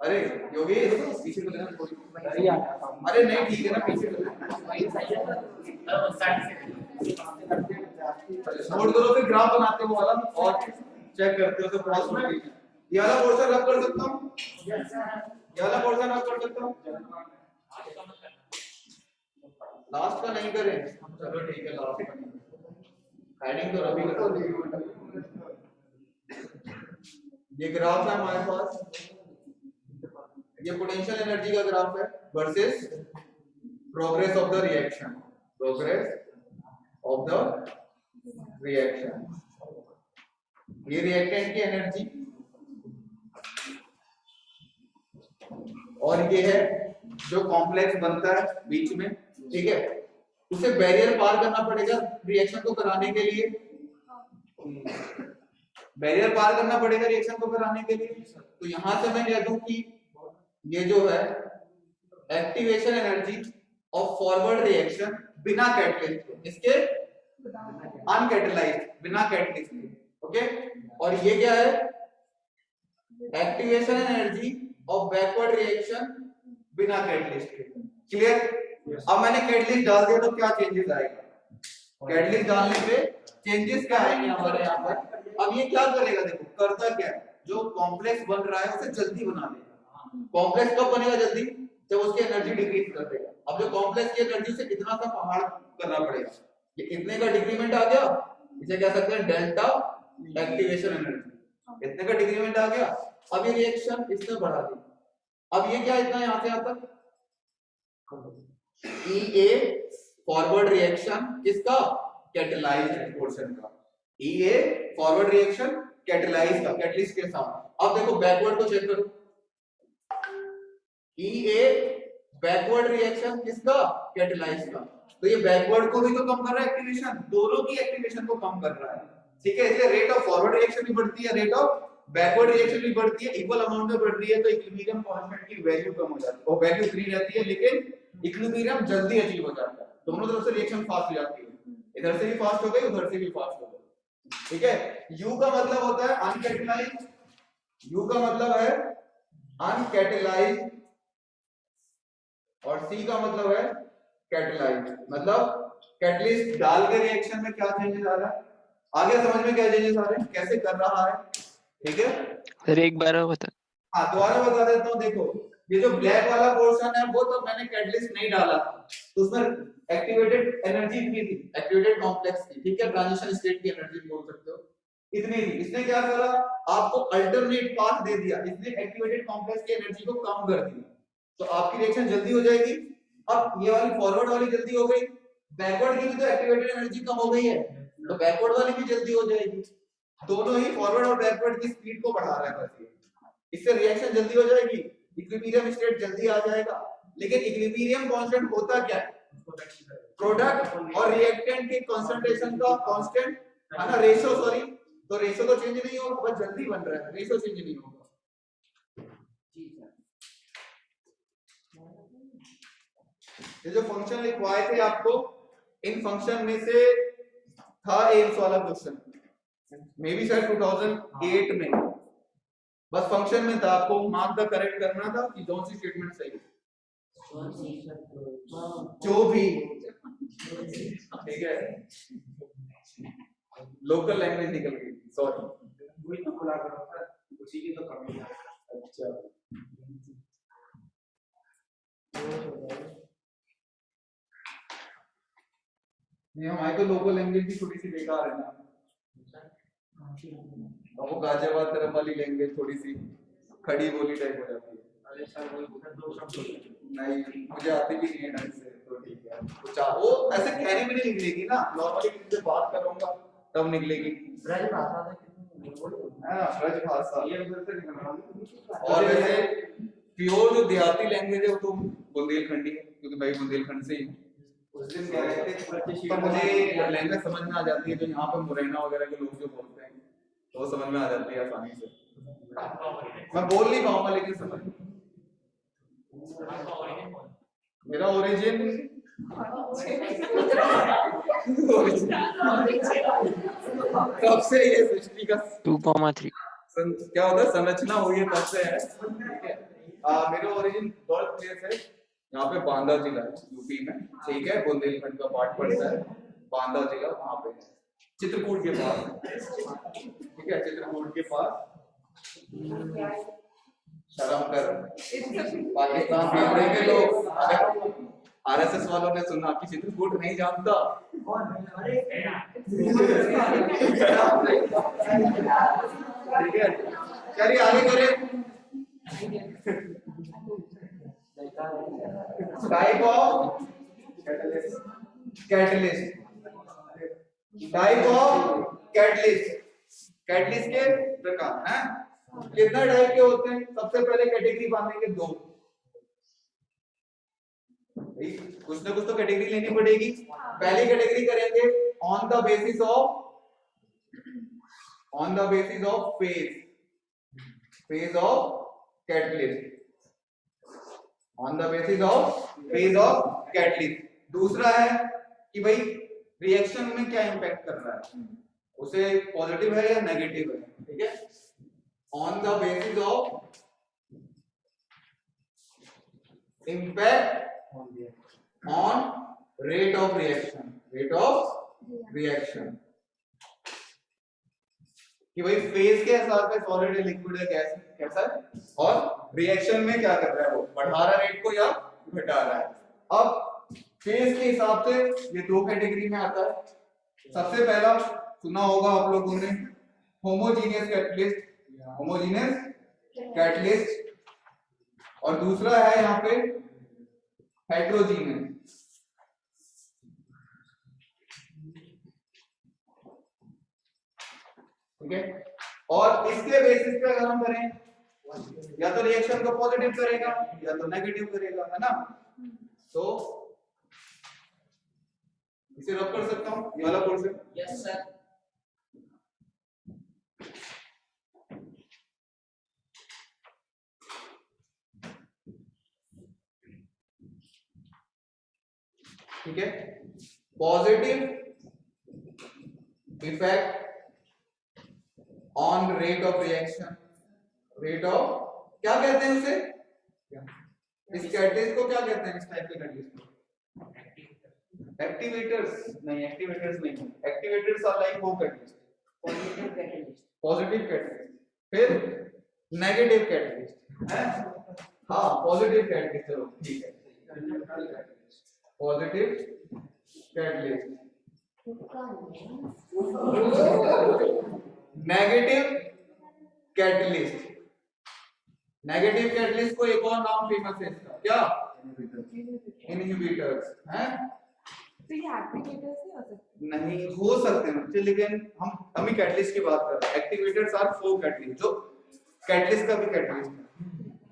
अरे योगेश पीछे कर लेना थोड़ी, अरे नहीं ठीक है ना, पीछे कर लेना, नोट करो, फिर ग्राफ बनाते हो वाला और चेक करते हो तो क्रॉस होती है। ये वाला पोर्शन रब कर सकता हूँ, ये वाला पोर्शन रब कर सकता हूँ, लास्ट का नहीं करें, चलो ठीक है, लास्ट का नहीं, हेडिंग तो रबी कर दो। ये ग्राफ है हमारे पास, ये पोटेंशियल एनर्जी का ग्राफ है versus progress of the reaction, progress of the reaction, ये रिएक्टेंट की एनर्जी, और ये है जो कॉम्प्लेक्स बनता है बीच में। ठीक है, उसे बैरियर पार करना पड़ेगा रिएक्शन को कराने के लिए, बैरियर पार करना पड़ेगा रिएक्शन को कराने के लिए। तो यहां से मैं कह दूं कि ये जो है activation energy of forward reaction बिना कैटलिस्ट, इसके अनकैटलाइज्ड, बिना कैटलिस्ट के। ओके, और ये क्या है, activation energy of backward reaction बिना कैटलिस्ट के। क्लियर? अब मैंने कैटलिस्ट डाल दिया तो क्या चेंजेस आएगा, कैटलिस्ट डालने पे चेंजेस क्या आएंगे हमारे यहाँ पर। अब ये क्या करेगा, देखो करता क्या है, जो कॉम्प्लेक्स बन रहा है उसे जल्दी बना देगा। कॉम्प्लेक्स कब बनेगा जल्दी, जब उसकी एनर्जी डिक्रीज कर देगा। अब जो कॉम्प्लेक्स की एनर्जी से कितना सा पहाड़ करना पड़ेगा, ये इतने का डिक्रीमेंट आ गया, इसे कह सकते हैं डेल्टा एक्टिवेशन एनर्जी, इतने का डिक्रीमेंट आ गया। अब ये रिएक्शन इसने बढ़ा दी, अब ये क्या इतना यहां से आता EA फॉरवर्ड रिएक्शन किसका, कैटलाइज्ड पोर्शन का, EA फॉरवर्ड रिएक्शन कैटलाइज का, कैटलिस्ट के साथ। अब देखो बैकवर्ड को चेक करो, EA बैकवर्ड रिएक्शन किसका, कैटलाइज का, तो ये बैकवर्ड को भी तो कम कर रहा है एक्टिवेशन, दोनों की एक्टिवेशन को कम कर रहा है। ठीक है, इसलिए रेट ऑफ फॉरवर्ड रिएक्शन भी बढ़ती है, रेट ऑफ बैकवर्ड रिएक्शन भी बढ़ती है, इक्वल अमाउंट में बढ़ रही है, तो इक्विलिब्रियम कांस्टेंट की वैल्यू कम हो जाती है, और वैल्यू 3 रहती है, लेकिन इक्विलिब्रियम जल्दी अचीव हो जाता है, दोनों तरफ से रिएक्शन फास्ट हो जाती है, इधर से भी फास्ट हो गई, उधर से भी फास्ट हो गई। ठीक है, U का मतलब होता है अनकैटलाइज्ड, U का मतलब है अनकैटलाइज्ड, और C का मतलब है कैटलाइज्ड। मतलब कैटलिस्ट डाल के रिएक्शन में क्या चेंजेस आ रहा है, आगे समझ में क्या चेंजेस आ रहे हैं, कैसे कर रहा है। ठीक है सर एक बार और बता। हाँ, दोबारा बता देता हूँ। देखो ये जो ब्लैक वाला पोर्शन है वो तो मैंने कैटलिस्ट नहीं डाला था, तो उसमें एक्टिवेटेड एनर्जी इतनी थी, एक्टिवेटेड कॉम्प्लेक्स की, ठीक है, ट्रांजिशन स्टेट की एनर्जी बोल सकते हो, इतनी थी। इसने क्या करा, आपको अल्टरनेट पाथ दे दिया, इसने एक्टिवेटेड कॉम्प्लेक्स की एनर्जी को कम कर दिया, तो आपकी रिएक्शन जल्दी हो जाएगी। अब ये वाली फॉरवर्ड वाली जल्दी हो गई, बैकवर्ड की भी तो एक्टिवेटेड एनर्जी कम हो गई है, तो बैकवर्ड वाली भी जल्दी हो जाएगी। दोनों ही फॉरवर्ड और बैकवर्ड की स्पीड को बढ़ा रहा है बस ये, इससे रिएक्शन जल्दी हो जाएगी, इक्विलिब्रियम स्टेट जल्दी आ जाएगा। लेकिन इक्विलिब्रियम कांस्टेंट होता क्या है, प्रोडक्ट और रिएक्टेंट के कंसंट्रेशन का कांस्टेंट है ना, रेशो, सॉरी, तो रेशो तो चेंज नहीं होगा, बस जल्दी बन रहा है, रेशो चेंज नहीं होगा। ये जो फंक्शन लिखवाए थे आपको, इन फंक्शन में से था एम्स वाला क्वेश्चन, मे बी शायद 2008 में, बस फंक्शन में था, आपको मार्क द करेक्ट करना था कि कौन सी स्टेटमेंट सही है, जो भी, ठीक है, लोकल लैंग्वेज निकल गई, सॉरी, वही तो बोला करो सर, उसी की तो कमी है। अच्छा, नहीं हमारी तो लोकल लैंग्वेज भी थोड़ी सी बेकार है ना, और वो गाजियाबाद तरफ वाली लैंग्वेज थोड़ी सी खड़ी बोली टाइप हो जाती है। अरे सर वही तो दो शब्द नहीं मुझे आती भी नहीं है ढंग से, तो ठीक है, वो वो ऐसे कहने में नहीं निकलेगी ना, नॉर्मली किसी से बात करूंगा तब निकलेगी। ब्रज भाषा से कितनी हाँ, ब्रज भाषा। ये उधर से निकल रहा है। और वैसे प्योर जो देहाती लैंग्वेज है वो तो बुंदेलखंडी है, क्योंकि मैं भी बुंदेलखंड से ही हूँ। उस दिन कह रहे थे तो मुझे लैंग्वेज समझ में आ जाती है, जो यहाँ पे मुरैना वगैरह के लोग जो बोलते हैं तो वो समझ में आ जाती है आसानी से। मैं बोल नहीं पाऊंगा लेकिन समझ, मेरा ओरिजिन कब से ये सृष्टि का 2,3 क्या होता है, संरचना हुई है तब से है, ठीक है। मेरा ओरिजिन बर्थ प्लेस है यहाँ पे बांदा जिला है, यूपी में, ठीक है, बुंदेलखंड का पार्ट पड़ता है, बांदा जिला वहाँ पे है, चित्रकूट के पास, ठीक है, चित्रकूट के पास। शर्म कर, पाकिस्तान बिगड़े के लोग, आरएसएस वालों ने सुना कि चित्रकूट नहीं जानता, ठीक है, चलिए आगे करें। Type of catalyst, type of catalyst, catalyst के प्रकार हैं, कितना टाइप के होते हैं? सबसे पहले कैटेगरी बांधेंगे दो, कुछ ना कुछ तो कैटेगरी लेनी पड़ेगी। पहली कैटेगरी करेंगे on the basis of phase of catalyst, on the basis of phase of catalyst. दूसरा है कि भाई रिएक्शन में क्या इंपैक्ट कर रहा है, उसे पॉजिटिव है या नेगेटिव है, ठीक है, on the basis of impact on rate of reaction, कि भाई फेज के हिसाब से सॉलिड है, लिक्विड है, गैस कैसा है, और रिएक्शन में क्या कर रहा है, वो बढ़ा रहा है रेट को या घटा रहा है। अब फेज के हिसाब से ये दो कैटेगरी में आता है। सबसे पहला सुना होगा आप लोगों ने होमोजीनियस कैटलिस्ट, और दूसरा है यहाँ पे हेट्रोजीनियस, ठीक है। और इसके बेसिस पे अगर हम करें, या तो रिएक्शन को पॉजिटिव करेगा या तो नेगेटिव करेगा, है ना, तो इसे रब कर सकता हूं ये वाला पोर्शन। Yes sir. ठीक है, positive effect on rate of reaction, rate of, क्या कहते हैं उसे, इस कैटलिस्ट को क्या कहते हैं, इस टाइप के कैटलिस्ट को एक्टिवेटर्स नहीं, एक्टिवेटर्स नहीं, एक्टिवेटर्स आर लाइक वो कैटलिस्ट, पॉजिटिव कैटलिस्ट, फिर नेगेटिव कैटलिस्ट है, हाँ पॉजिटिव कैटलिस्ट, चलो ठीक है, positive catalyst, negative catalyst, negative catalyst को एक और नाम फेमस है इसका, क्या, इनहिबिटर्स हैं, तो ये एक्टिवेटर्स नहीं हो सकते? नहीं हो सकते हैं बच्चे, लेकिन हम ही कैटलिस्ट की बात कर रहे हैं। एक्टिवेटर्स आर फोर कैटलिस्ट, जो कैटलिस्ट का भी कैटलिस्ट है,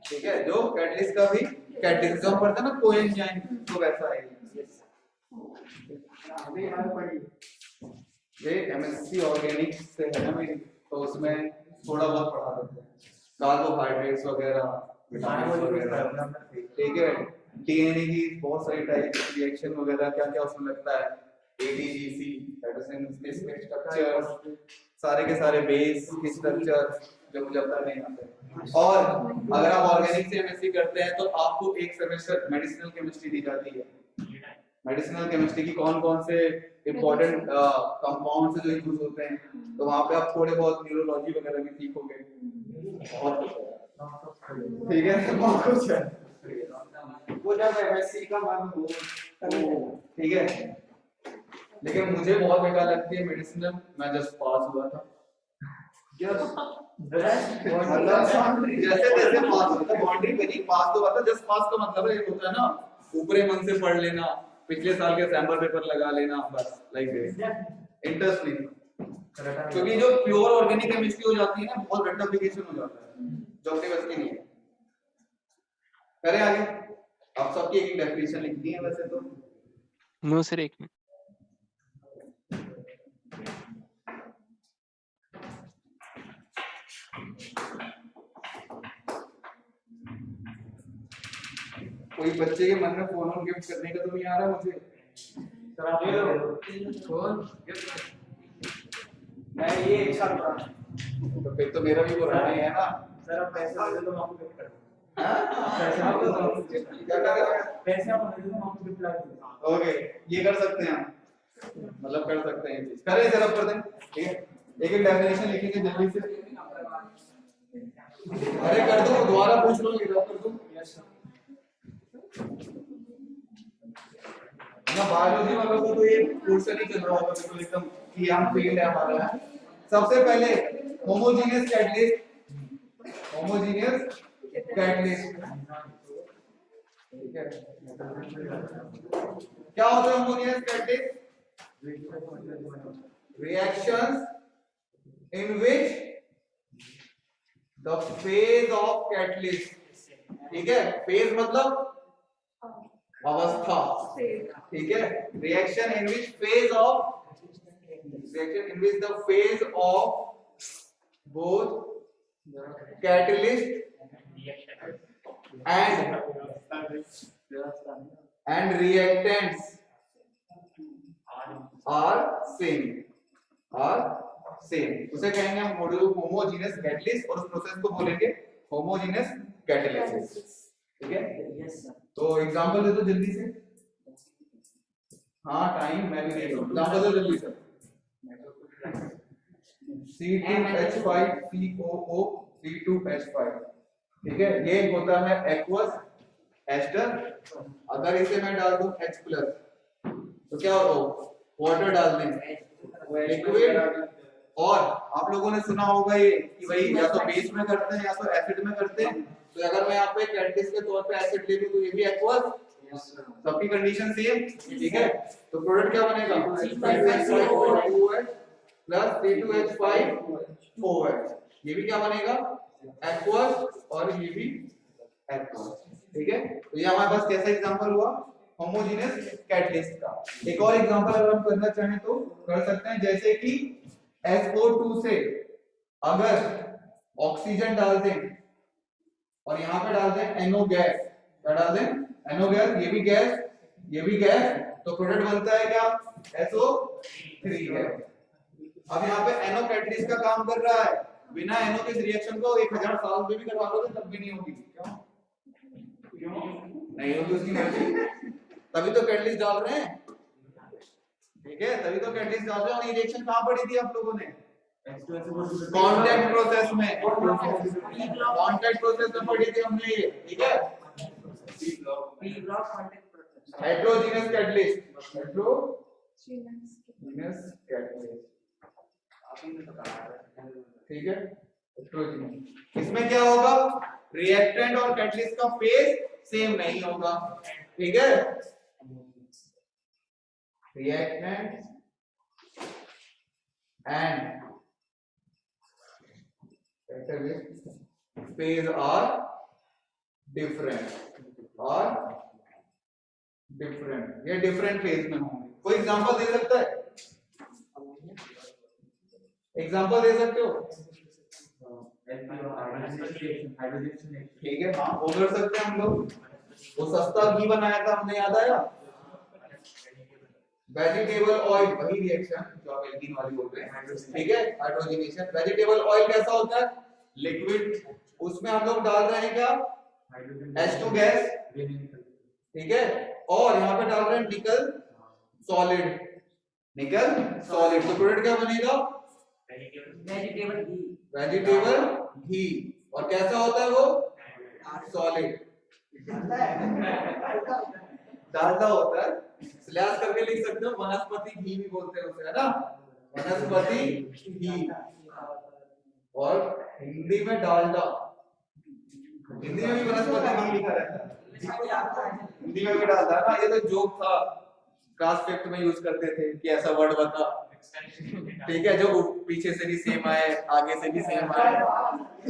ठीक है, जो कैटलिस्ट का भी कैटलिस्ट, जो हम पढ़ते हैं ना कोएंजाइम, तो वैसा है। ये एमएससी ऑर्गेनिक से है ना मेरी, तो उसमें थोड़ा बहुत पढ़ा देते हैं कार्बोहाइड्रेट्स वगैरह, विटामिन वगैरह, ठीक है। डीएनए की बहुत सारी टाइप रिएक्शन वगैरह क्या क्या उसमें लगता है, एटीजीसी साइटोसिन स्पेसिफिक स्ट्रक्चर, सारे के सारे बेस के स्ट्रक्चर जो मुझे अब तक नहीं आते। और अगर आप ऑर्गेनिक से एमएससी करते हैं तो आपको एक सेमेस्टर मेडिसिनल केमिस्ट्री दी जाती है। मेडिसिनल केमिस्ट्री की कौन कौन से इंपॉर्टेंट कंपाउंड्स जो यूज होते हैं, तो वहां पे आप थोड़े बहुत न्यूरोलॉजी वगैरह भी सीखोगे, बहुत कुछ है, ठीक है, बहुत कुछ है वो जब एमएससी का मन हो ठीक है। लेकिन मुझे बहुत बेकार लगती है मेडिसिनल, मैं जस्ट पास हुआ था, मतलब जैसे तैसे पास होता है, बाउंड्री पे नहीं पास तो होता, जस्ट पास का मतलब ये होता है ना ऊपरे मन से पढ़ लेना, पिछले साल के सैंपल पेपर लगा लेना, बस लाइक दिस, इंटरेस्ट नहीं। क्योंकि जो प्योर ऑर्गेनिक केमिस्ट्री हो जाती है ना, बहुत रेक्टिफिकेशन हो जाता है जो अपने बस की नहीं है। करें आगे, आप सबकी एक डेफिनेशन लिखनी है वैसे तो। नो सर, एक मिनट। कोई बच्चे के मन में फोन गिफ्ट करने का तो नहीं आ रहा मुझे। सर आप ले लो फोन गिफ्ट, मैं ये एक साल पुराना, तो फिर तो मेरा भी पुराना ही है ना। सर आप पैसे दे दो, मैं आपको गिफ्ट कर दूं। हाँ? पैसे आप दे दो, क्या कर रहे हो? पैसे आप दे दो, मैं आपको गिफ्ट ला दूंगा। ओके, ये कर सकते हैं हम, मतलब कर सकते हैं ये चीज। करें जरा कर दें, ठीक है। एक एक डेफिनेशन लिखेंगे जल्दी से। अरे कर दो, दोबारा पूछ लो, ये कर दो। ना बायोलॉजी वालों को तो ये पोर्शन ही चल रहा होगा बिल्कुल एकदम कि हम फील्ड है हमारा। सबसे पहले होमोजेनियस कैटलिस्ट, होमोजेनियस कैटलिस्ट, ठीक है। क्या होता है homogeneous catalyst? reactions in which the phase of catalyst, ठीक है, phase मतलब अवस्था, ठीक है, reaction in which phase the phase of both catalyst and reactants are same, उसे कहेंगे हम होमोजेनियस कैटलिस्ट और उस प्रोसेस को बोलेंगे होमोजेनियस कैटालिसिस, ठीक है। Yes sir. तो एग्जांपल दे दो जल्दी से। हाँ टाइम मैं भी दे दूं, एग्जांपल दो जल्दी से। C2H5COO C2H5, ठीक है, ये होता है एक्वस एस्टर। अगर इसे मैं डाल दूं H प्लस तो क्या होगा, वाटर डाल दें, लिक्विड। और आप लोगों ने सुना होगा ये कि भाई या तो बेस में करते हैं या तो एसिड में करते हैं। तो अगर मैं यहाँ पे कैटलिस्ट के तौर पे एसिड ले लूं तो ये भी एक्वस, सबकी कंडीशन सेम, ठीक है। तो प्रोडक्ट क्या बनेगा, C2H5OH प्लस C2H5OH, ये भी क्या बनेगा, एक्वस, और ये भी एक्वस, ठीक है। तो ये हमारे पास कैसा एग्जांपल हुआ, होमोजेनियस कैटलिस्ट का। एक और एग्जांपल अगर हम करना चाहें तो कर सकते हैं, जैसे कि SO2 से अगर ऑक्सीजन डाल दें और यहाँ पे डाल दें NO गैस, क्या डाल दें, NO गैस, ये भी गैस, ये भी गैस, तो प्रोडक्ट बनता है क्या, SO3 गैस। अब यहाँ पे NO कैटलिस्ट का काम कर रहा है, बिना NO के इस रिएक्शन को 1000 साल में भी करवा लोगे तब भी नहीं होगी। क्यों नहीं होगी, उसकी मर्जी, तभी तो कैटलिस्ट डाल रहे हैं, ठीक है, तभी तो कैटलिस्ट डाल रहे हैं। और ये रिएक्शन कहां पड़ी थी आप लोगों ने, कांटेक्ट प्रोसेस में, कांटेक्ट प्रोसेस में पढ़ी थी हमने ये, ठीक है। P block contact process, heterogeneous catalyst, heterogeneous catalyst, ठीक है, हेटेरोजेनस। इसमें क्या होगा, रिएक्टेंट और कैटलिस्ट का फेज सेम नहीं होगा, ठीक है। reactant and catalyst phase are different, ये different phase में होंगे। कोई एग्जांपल दे सकता है, एग्जांपल दे सकते हो? हाइड्रोजन ठीक है, हाँ वो कर सकते हैं हम लोग। वो सस्ता घी बनाया था हमने, याद आया? वेजिटेबल ऑयल, वही रिएक्शन जो आप एल्कीन वाली बोल रहे हैं, ठीक है, हाइड्रोजनेशन। वेजिटेबल ऑयल कैसा होता है? लिक्विड। उसमें हम लोग डाल रहे हैं क्या? H2 गैस, ठीक है, और यहाँ पे डाल रहे हैं निकल सॉलिड, निकल सॉलिड। तो प्रोडक्ट क्या बनेगा? वेजिटेबल घी। वेजिटेबल घी। और कैसा होता है वो? सॉलिड, डालडा होता है। स्लैश करके लिख सकते हो, वनस्पति घी भी बोलते हैं उसे, है ना, वनस्पति घी। और हिंदी में डालडा, हिंदी में भी वनस्पति घी लिखा रहता है, हिंदी में भी डालडा ना। ये तो जोक था, क्लास फिफ्थ में यूज करते थे कि ऐसा वर्ड बता, ठीक है, जो पीछे से भी सेम आए आगे से भी सेम आए।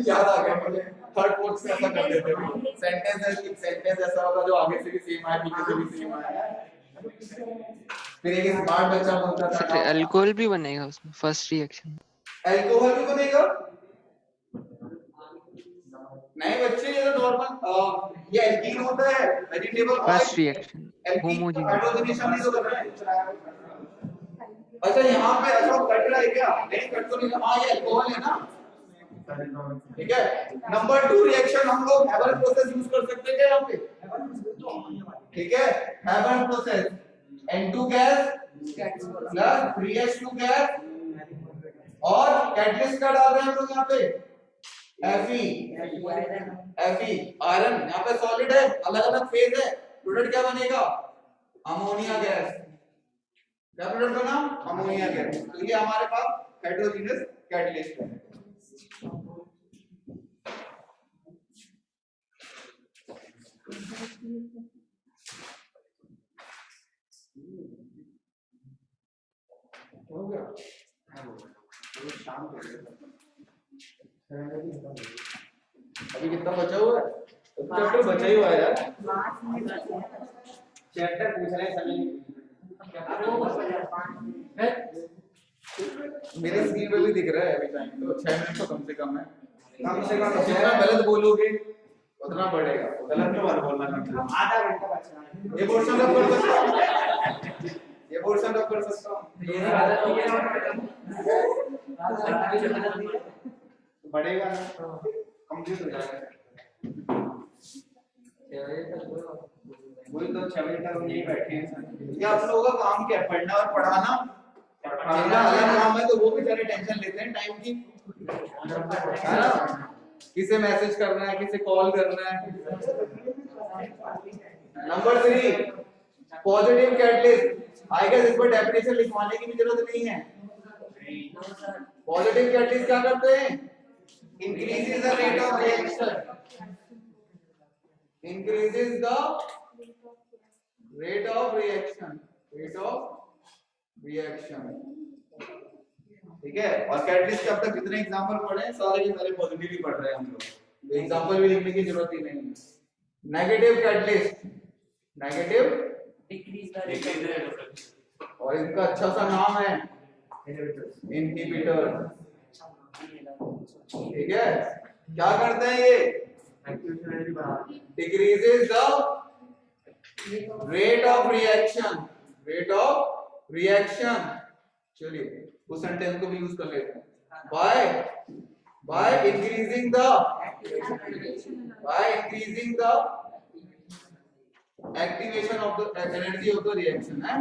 याद आ गया मुझे, थर्ड फोर्थ से ऐसा करते थे वो। सेंटेंस ऐसा होगा जो आगे से भी सेम आए पीछे से भी सेम आए। फिर एक स्मार्ट बच्चा बोलता था सर अल्कोहल भी बनेगा उसमें फर्स्ट रिएक्शन। अल्कोहल भी बनेगा? नहीं बच्चे, ये तो नॉर्मल, ये एल्कीन होता है, vegetable oil. First reaction alkene homogeneous. Hydrogenation नहीं तो कर रहे हैं। अच्छा यहाँ पे अच्छा कट रहा है क्या? नहीं कट तो नहीं, हाँ ये अल्कोहल है ना, ठीक है। नंबर 2 रिएक्शन हम लोग हैवन प्रोसेस यूज कर सकते हैं क्या यहाँ पे? ठीक है, हैवन process, N2 gas plus 3H2 gas, और कैटलिस्ट का डाल रहे हैं हम लोग यहाँ पे Fe, आयरन। यहाँ पे सॉलिड है, अलग अलग फेज है, प्रोडक्ट क्या बनेगा? Ammonia gas. क्या प्रोडक्ट बना? Ammonia gas. तो ये हमारे पास हेटेरोजेनस कैटलिस्ट है। हो गया, शाम को अभी कितना बचा हुआ है? चैप्टर बचा ही हुआ है यार, चैप्टर पूछ रहे हैं सभी। मेरे स्क्रीन पे भी दिख रहा है अभी टाइम, तो 6 मिनट तो कम से कम है। कम से कम जितना गलत बोलोगे उतना बढ़ेगा, गलत नहीं बात बोलना नहीं। आधा घंटा बचा है। ये पोर्शन रब कर सकता हूं, ये पोर्शन रब कर सकता हूं, बढ़ेगा ना, कंप्लीट हो जाएगा। वही तो 6 बजे तक हम यही बैठे हैं सर। ये आप लोगों का काम क्या है? पढ़ना और पढ़ाना। पढ़ना अलग काम है, तो वो बेचारे टेंशन लेते हैं टाइम की, है ना, किसे मैसेज करना है, किसे कॉल करना है। Number 3 positive catalyst. I guess इस पर डेफिनेशन लिखवाने की भी जरूरत नहीं है। पॉजिटिव कैटलिस्ट क्या करते हैं? increases the rate of reaction, increases the rate of reaction, ठीक है। और कैटलिस्ट के अब तक जितने एग्जांपल पढ़े हैं सारे के सारे पॉजिटिव ही पढ़ रहे हैं हम लोग, एग्जांपल भी लिखने की जरूरत ही नहीं है। नेगेटिव कैटलिस्ट, नेगेटिव और इनका अच्छा सा नाम है इनहिबिटर, ठीक है। क्या करते हैं ये? Decreases the rate of reaction, चलिए उस सेंटेंस को भी यूज कर लेते हैं। By increasing the activation of the energy of the reaction, है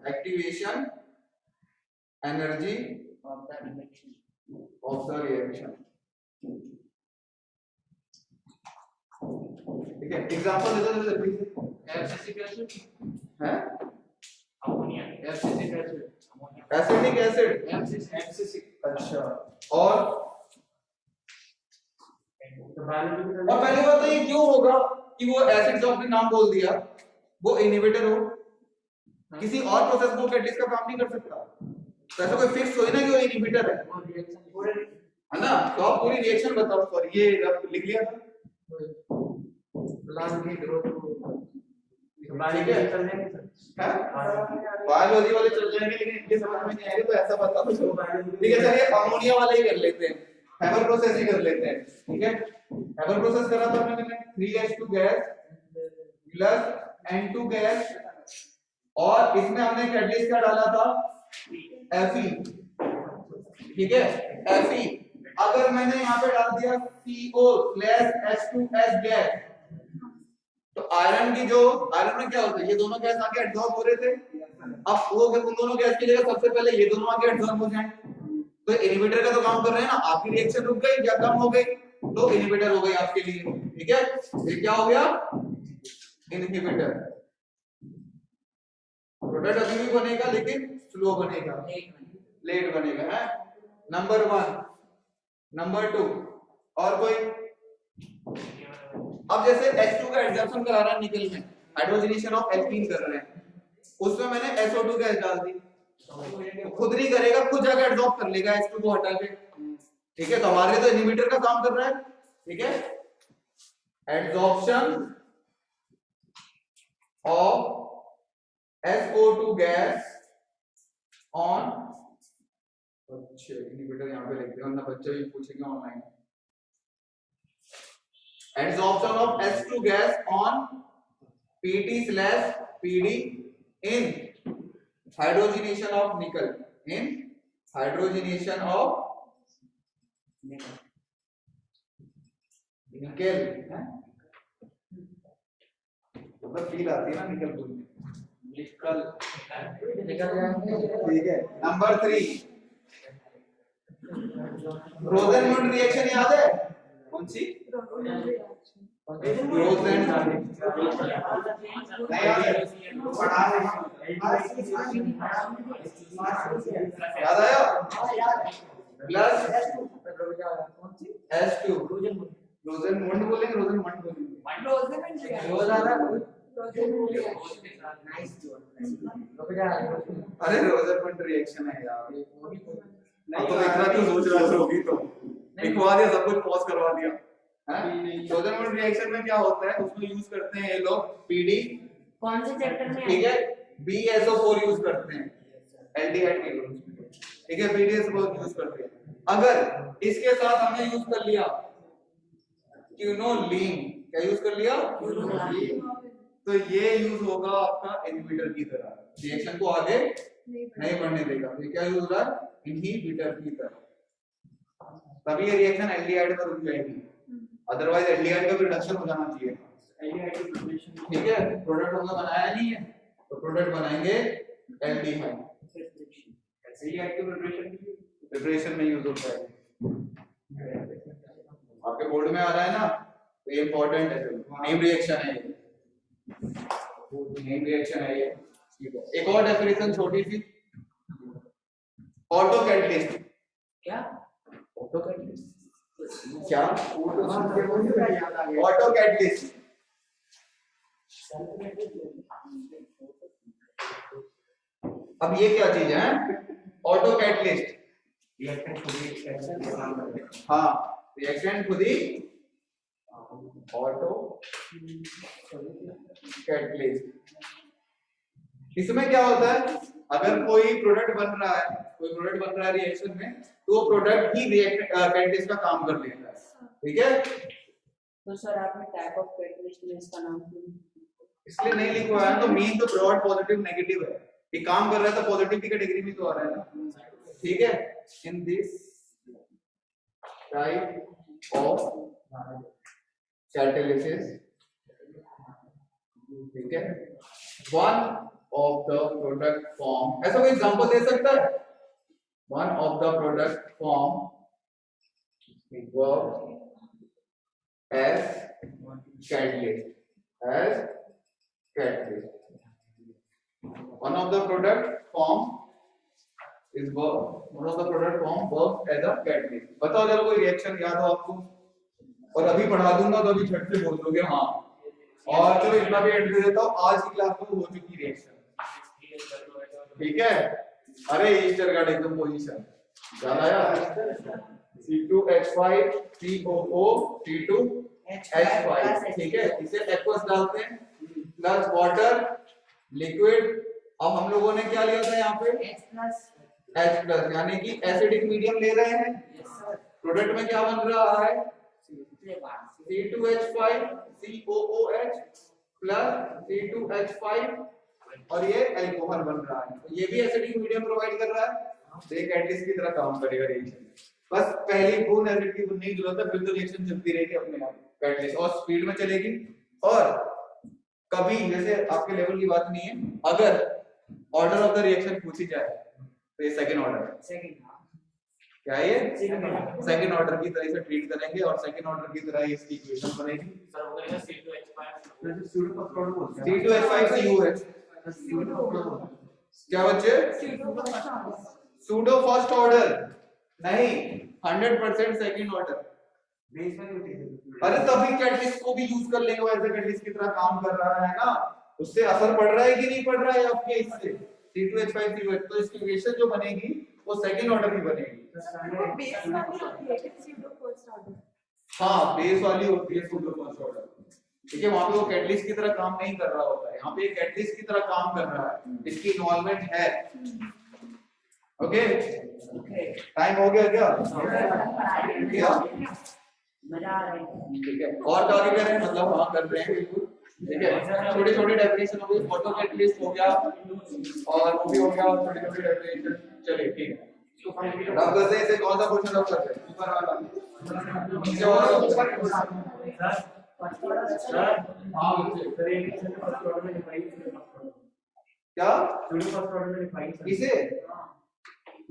activation energy of the reaction, ठीक है। एग्जांपल दे दो जल्दी से। एसिटिक एसिड है ammonia, acetic acid ammonia, acetic acid, acetic. अच्छा। और तो बायोलॉजी पहली बात तो ये क्यों होगा कि वो एसिड जो आपने नाम बोल दिया वो इनहिबिटर हो, किसी और प्रोसेस को कैटलिस्ट का काम नहीं कर सकता, तो ऐसा कोई फिक्स हो ही ना कि वो इनहिबिटर है ना। तो आप पूरी रिएक्शन बताओ। सॉरी ये लिख लिया था, प्लांट की ग्रोथ को ठीक है बायोलॉजी वाले चल जाएंगे लेकिन इनके समझ में नहीं आएगा तो ऐसा बता दो। ठीक है चलिए अमोनिया वाले ही कर लेते हैं, हैबर प्रोसेस ही कर लेते हैं। ठीक है हैबर प्रोसेस करा तो हमने 3H2 gas plus N2 gas और इसमें हमने कैटलिस्ट क्या डाला था Fe। ठीक है Fe अगर मैंने यहाँ पे डाल दिया CO+H2S गैस तो आयरन की जो आयरन में क्या होता है ये दोनों गैस आके एब्जॉर्ब हो रहे थे, अब वो उन दोनों गैस की जगह सबसे पहले ये दोनों आके एब्जॉर्ब हो जाएं तो इनहिबिटर का तो काम कर रहे हैं ना, आपकी रिएक्शन रुक गई या कम हो गई तो इनहिबिटर हो गई आपके लिए। ठीक है ये क्या हो गया इनहिबिटर। प्रोडक्ट अभी भी बनेगा लेकिन स्लो बनेगा, लेट बनेगा है। नंबर 1 नंबर 2 और कोई। अब जैसे H2 का एडजॉर्प्शन करा रहा है निकल में, हाइड्रोजनेशन ऑफ एल्कीन कर रहे हैं, उसमें मैंने SO2 गैस डाल दी तो खुद नहीं करेगा, खुद जाकर एडजॉर्ब कर लेगा H2 को हटा के। ठीक है तो हमारे लिए तो इनहिबिटर का काम कर रहा है। ठीक है adsorption of SO2 gas on, अच्छा इनहिबिटर यहां पे लिखते हैं वरना बच्चे भी पूछेंगे online. Adsorption of H2 gas on PT/PD in hydrogenation of nickel, in hydrogenation of nickel है मतलब फील आती है ना निकल बोलने निकल ठीक है। नंबर 3 रोजेनमुंड रिएक्शन याद है कौन सी याद आया प्लस H2 रोजेनमुंड बोलेंगे रोजेनमुंड बोलेंगे अरे रोजेनमुंड रिएक्शन है यार। नहीं तो इतना क्यों सोच रहा होगी तो लिखवा दिया सब कुछ पॉज करवा दिया। रोजेनमुंड रिएक्शन में क्या होता है उसमें यूज करते हैं ये लोग पीडी कौन से चैप्टर में ठीक है BSO4 यूज करते हैं एल्डिहाइड के लिए। ठीक है BDSO4 यूज करते हैं। अगर इसके साथ हमने यूज कर लिया क्यूनोलीन, क्या यूज कर लिया तो ये यूज होगा आपका इनहिबिटर की तरह, रिएक्शन को आगे नहीं बढ़ने देगा। ये क्या यूज हो रहा है इनहिबिटर की तरह, तभी ये रिएक्शन एल्डिहाइड में रुक जाएगी, अदरवाइज एल्डिहाइड का रिडक्शन हो जाना चाहिए। ठीक है प्रोडक्ट हमने बनाया नहीं है तो प्रोडक्ट बनाएंगे एल्डिहाइड, एल्डिहाइड के प्रिपरेशन में यूज होता है। आपके बोर्ड में आ रहा है ना तो ये इंपॉर्टेंट है, नेम रिएक्शन है ये, नेम रिएक्शन है ये। ठीक है एक और डेफिनेशन छोटी सी, ऑटो कैटलिस्ट। क्या ऑटो कैटलिस्ट क्या ऑटो कैटलिस्ट अब ये क्या चीज है ऑटो कैटलिस्ट। हाँ रिएक्शन खुद ही ऑटो कैटलिस्ट। इसमें क्या होता है अगर कोई प्रोडक्ट बन रहा है रिएक्शन में तो वो प्रोडक्ट ही कैटलिस्ट का काम कर लेता है। ठीक है तो सर आपने टाइप ऑफ कैटलिस्ट में इसका नाम क्यों इसलिए नहीं लिखवाया तो मीन तो ब्रॉड पॉजिटिव नेगेटिव है, ये काम कर रहा है तो पॉजिटिव की कैटेगरी में तो आ रहा है ना। ठीक है in this type of catalysis ठीक है one of the product form, ऐसा कोई एग्जांपल दे सकता है one of the product form work as catalyst one of the product form work as a catalyst। बताओ जरा कोई रिएक्शन याद हो आपको, और अभी पढ़ा दूंगा तो अभी झट से बोल दोगे हाँ। और चलो इतना भी एंड दे देता हूँ, आज की क्लास में हो चुकी रिएक्शन। ठीक है अरे ईस्टर का डिकम्पोजिशन याद आया C2H5 COO C2H5 ठीक है इसे एक्वस डालते हैं प्लस वाटर लिक्विड। अब हम लोगों ने क्या लिया था यहाँ पे H plus H प्लस, यानी कि एसिडिक मीडियम ले रहे हैं। प्रोडक्ट में क्या बन रहा है C2H5 COOH प्लस C2H5 और ये अल्कोहल बन रहा है। तो ये भी एसिडिक मीडियम प्रोवाइड कर रहा है, तो ये कैटलिस्ट की तरह काम करेगा रिएक्शन। बस पहली बूंद एसिड की बनने की जरूरत है, फिर तो रिएक्शन चलती रहेगी अपने आप कैटलिस्ट, और स्पीड में चलेगी। और कभी जैसे आपके लेवल की बात नहीं है, अगर ऑर्डर ऑफ द रिएक्शन पूछी जाए तो ये सेकंड ऑर्डर है। सेकंड क्या ये सेकंड ऑर्डर की तरह से ट्रीट करेंगे और सेकंड ऑर्डर की तरह इसकी इक्वेशन बनेगी। सर वो करेगा C2H5 C2H5COOH। क्या बच्चे सूडो फर्स्ट ऑर्डर नहीं, 100% सेकंड ऑर्डर। अरे तभी कैटलिस्ट को भी यूज कर लेंगे, वैसे कैटलिस्ट की तरह काम कर रहा है ना, उससे असर पड़ रहा है कि नहीं पड़ रहा है आपके इससे C2H5COOH। तो इसकी इक्वेशन जो बनेगी वो सेकंड ऑर्डर की बनेगी। वो बेस वाली होती है कि pseudo first order? हाँ बेस वाली होती है सूडो फर्स्ट ऑर्डर, ठीक है। वहां पे वो कैटलिस्ट की तरह काम नहीं कर रहा होता है, यहाँ पे कैटलिस्ट की तरह काम कर रहा है, इसकी इन्वॉल्वमेंट है। ओके टाइम हो गया क्या? मजा आ रहा है। ठीक है, और आगे करें मतलब हाँ कर रहे हैं बिल्कुल, ठीक है। छोटे छोटे डेफिनेशन हो गए, फोटो कैटलिस्ट हो गया और वो भी हो गया, छोटे छोटे डेफिनेशन। चलिए ठीक है, अब करते हैं इसे। कौन सा क्वेश्चन अब करते हैं? ऊपर वाला नीचे वाला ऊपर हाँ क्या इसे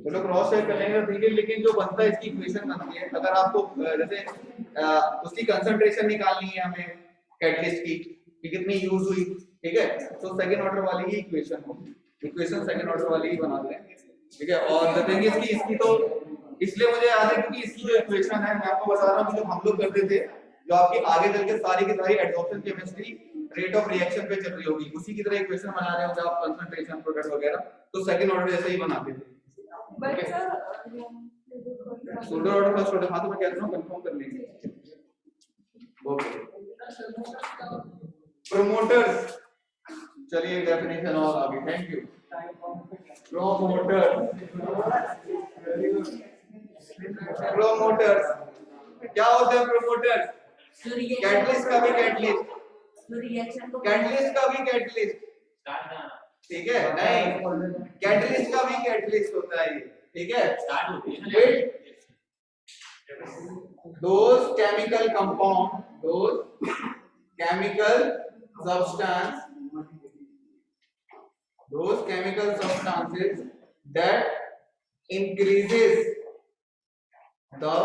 चलो क्रॉस चेक कर लेंगे, ठीक है। लेकिन जो बनता है इसकी इक्वेशन बनती है, अगर आपको जैसे उसकी कंसंट्रेशन निकालनी है हमें कैटलिस्ट की कि कितनी यूज हुई, ठीक है, तो सेकंड ऑर्डर वाली ही इक्वेशन होगी। इक्वेशन सेकंड ऑर्डर वाली ही बना दें, ठीक है। और देखेंगे इसकी तो इसलिए मुझे याद है क्योंकि इसकी जो इक्वेशन है, मैं आपको बता रहा हूँ कि जब हम लोग करते थे, जो आपकी आगे चल के सारी की सारी adsorption chemistry rate of reaction पे चल रही होगी, उसी की तरह इक्वेशन बना रहे होंगे आप, कंसंट्रेशन प्रोडक्ट वगैरह, तो सेकंड ऑर्डर जैसे ही बनाते थे। But sir, shoulder order first order, हाँ तो मैं कह रहा हूँ कंफर्म कर लेंगे। ओके प्रोमोटर्स, चलिए डेफिनेशन और आगे। Thank you. प्रोमोटर्स क्या होते हैं? प्रोमोटर्स कैटलिस्ट का भी कैटलिस्ट, रिएक्शन को कैटलिस्ट का भी कैटलिस्ट, ठीक है। नहीं कैटलिस्ट का भी कैटलिस्ट होता है ये, ठीक है। स्टार्ट होती है ना those chemical compound, those chemical substance, those chemical substances that increases the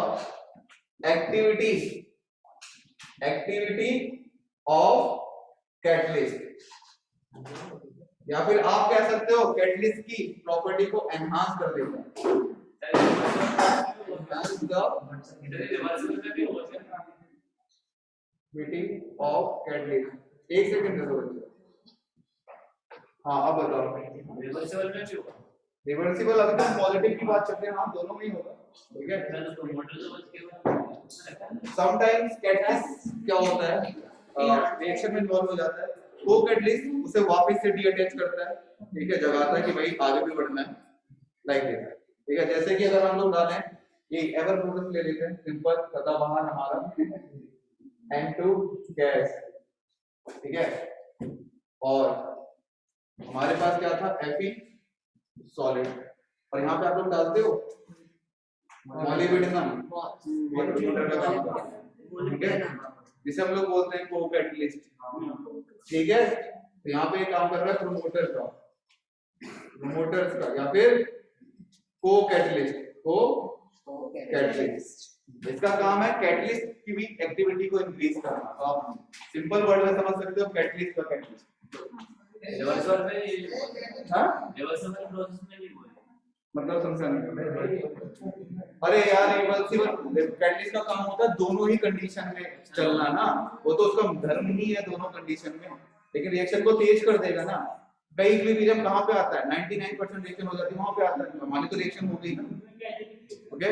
activity of catalyst, या फिर आप कह सकते हो कैटलिस्ट की प्रॉपर्टी को एनहांस कर देता है। रिवर्सल में भी हो सकता है। Of catalyst. एक सेकंड दे दो बच्चे। हाँ अब बताओ। रिवर्सिबल में भी होगा। रिवर्सिबल अभी तक पॉजिटिव की बात करते हैं, हाँ दोनों में ही होगा, ठीक है। समटाइम्स कैटलिस्ट क्या होता है, रिएक्शन में इन्वॉल्व हो जाता है, वो कैटलिस्ट उसे वापस से डीअटैच करता है, ठीक है, जगाता है कि भाई आगे भी बढ़ना है, लाइक दिस, ठीक है। जैसे कि अगर हम लोग डालें ये एवर प्रोडक्ट ले लेते हैं, सिंपल सदाबहार हमारा N2 गैस, ठीक है, और हमारे पास क्या था Fe सॉलिड, और यहाँ पे आप लोग डालते हो मॉलिब्डेनम, ठीक है, जिसे हम लोग बोलते हैं को कैटलिस्ट, ठीक है। तो यहाँ पे काम कर रहा है प्रोमोटर्स का या फिर को कैटलिस्ट, इसका काम है कैटलिस्ट की भी एक्टिविटी को इंक्रीज करना। तो आप सिंपल वर्ड में समझ सकते हो कैटलिस्ट का कैटलिस्ट। रिवर्सल में हाँ रिवर्सल प्रोसेस में भी हुआ है, मतलब समझा नहीं। अरे यार रिवर्सिबल कैटलिस्ट का काम होता है दोनों ही कंडीशन में चलना ना, वो तो उसका धर्म ही है दोनों कंडीशन में, लेकिन रिएक्शन को तेज कर देगा ना। कई इक्विलिब्रियम कहाँ पे आता है, 99% रिएक्शन हो जाती है वहां पे आता है, हमारी तो रिएक्शन हो गई ना। ओके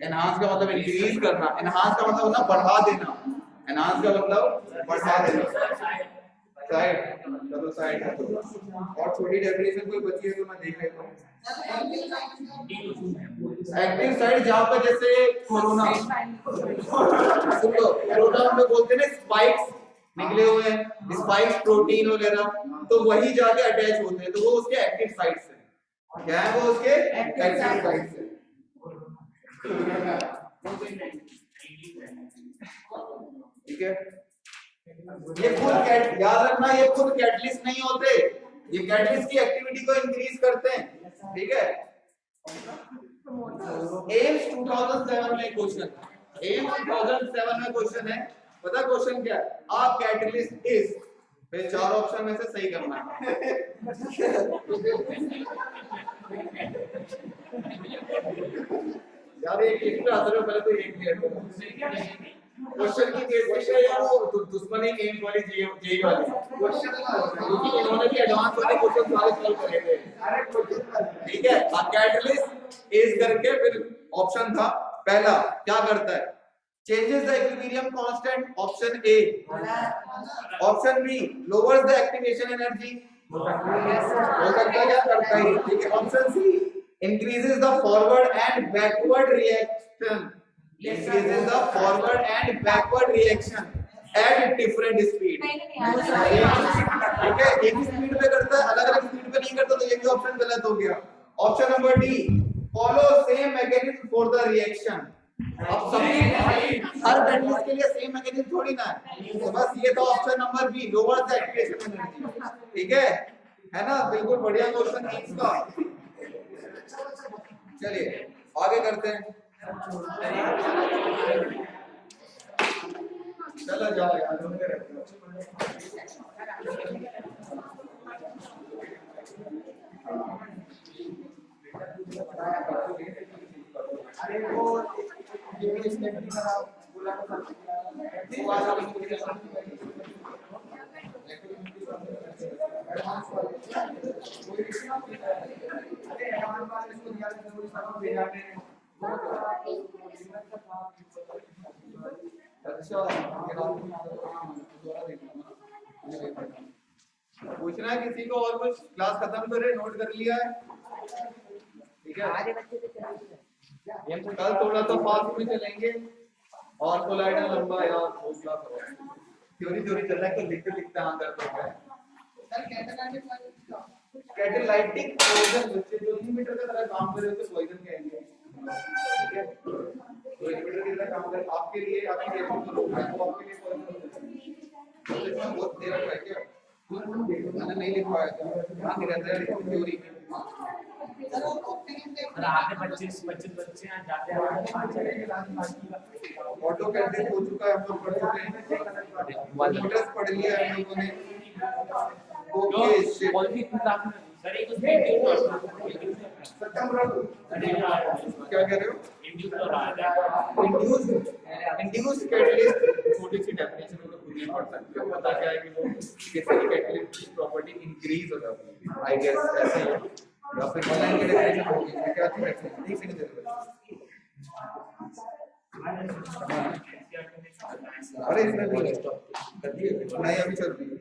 एनहांस का मतलब इंक्रीज करना, एनहांस का मतलब ना बढ़ा देना, एनहांस का मतलब बढ़ा देना। साइड, चलो साइड है तो और छोटी डेफिनेशन कोई बची है तो मैं देख लेता हूँ। एक्टिव साइड जहाँ पर जैसे कोरोना, सुनो कोरोना हम लोग बोलते हैं ना स्पाइक्स निकले हुए हैं, स्पाइक्स प्रोटीन वगैरह, तो वही जाके अटैच होते हैं, तो वो उसके एक्टिव साइट्स हैं। क्या है वो उसके एक्टिव साइट्स हैं। ठीक है, ये खुद याद रखना, ये खुद कैटलिस्ट नहीं होते, ये कैटलिस्ट की एक्टिविटी को इंक्रीज करते हैं। ठीक है, एम्स 2007 में क्वेश्चन, एम्स 2007 में क्वेश्चन है, पता क्वेश्चन क्या है? आप कैटलिस्ट इज, फिर 4 ऑप्शन में से सही करना है। यार एक एक्स्ट्रा आंसर है, पहले तो एक क्लियर करो। क्वेश्चन की बेसिस है या वो दुश्मनी एम वाली जेई वाली क्वेश्चन, क्योंकि इन्होंने भी एडवांस वाले क्वेश्चन सारे सॉल्व करे थे। ठीक है, कैटलिस्ट इज करके फिर ऑप्शन था पहला, क्या करता है? Changes the equilibrium constant, option A. Option B, lowers the activation energy, हो सकता है क्या करता है। ठीक है, option C, increases the forward and backward reaction, increases the forward and backward reaction at different speed। ठीक है, एक ही स्पीड पे करता है, अलग अलग स्पीड पे नहीं करता, तो ये भी ऑप्शन गलत हो गया। Option number D, follow same mechanism for the reaction. अब सभी हर कैटलिस्ट के लिए सेम मैकेनिज्म थोड़ी ना है, तो बस ये था option number B, lower the activation energy. ठीक है ना, बिल्कुल बढ़िया क्वेश्चन है इसका। चलिए आगे करते हैं, चलो जाओ यार, ढूंढते रहते हो। अरे वो स्टेप नहीं करा, बोला पूछना है किसी को और कुछ? क्लास खत्म करे, नोट कर लिया है? ठीक है, कल थोड़ा तो फास्ट में चलेंगे और कोलाइडल लंबा यार हौसला करो। थ्योरी चल रहा है, तो लिखते लिखते हाँ कर दो। कैटालाइटिक पॉइजन, बच्चे जो इनहिबिटर की तरह काम कर रहे हो तो पॉइजन कहेंगे। ठीक है, तो इनहिबिटर की तरह काम कर आपके लिए, आपकी रिएक्शन को रोकना है, तो आपके लिए पॉइजन तो इसमें बहुत देर है क्या? मैंने नहीं लिखवाया था, हाँ रहता है थ्योरी में। और आगे 25 बच्चे हैं, जाते हैं ऑटो कैटेगरी हो चुका है, हम लोग पढ़ चुके हैं, मोटर्स पढ़ लिया है हम लोगों ने। ओके शिट, सर एक उसमें क्या कह रहे हो? इंड्यूस कैटलिस्ट, छोटी सी डेफिनेशन को तो खुद ही पढ़ सकते हो। पता क्या है कि वो किसी कैटलिस्ट की प्रॉपर्टी इंक्रीज हो जाती है, आई गेस ऐसे ही, या फिर ऑनलाइन की डेफिनेशन होगी क्या थी? डेफिनेशन एक सेकंड दे दो। अरे इसमें भी नहीं, अभी चल रही है।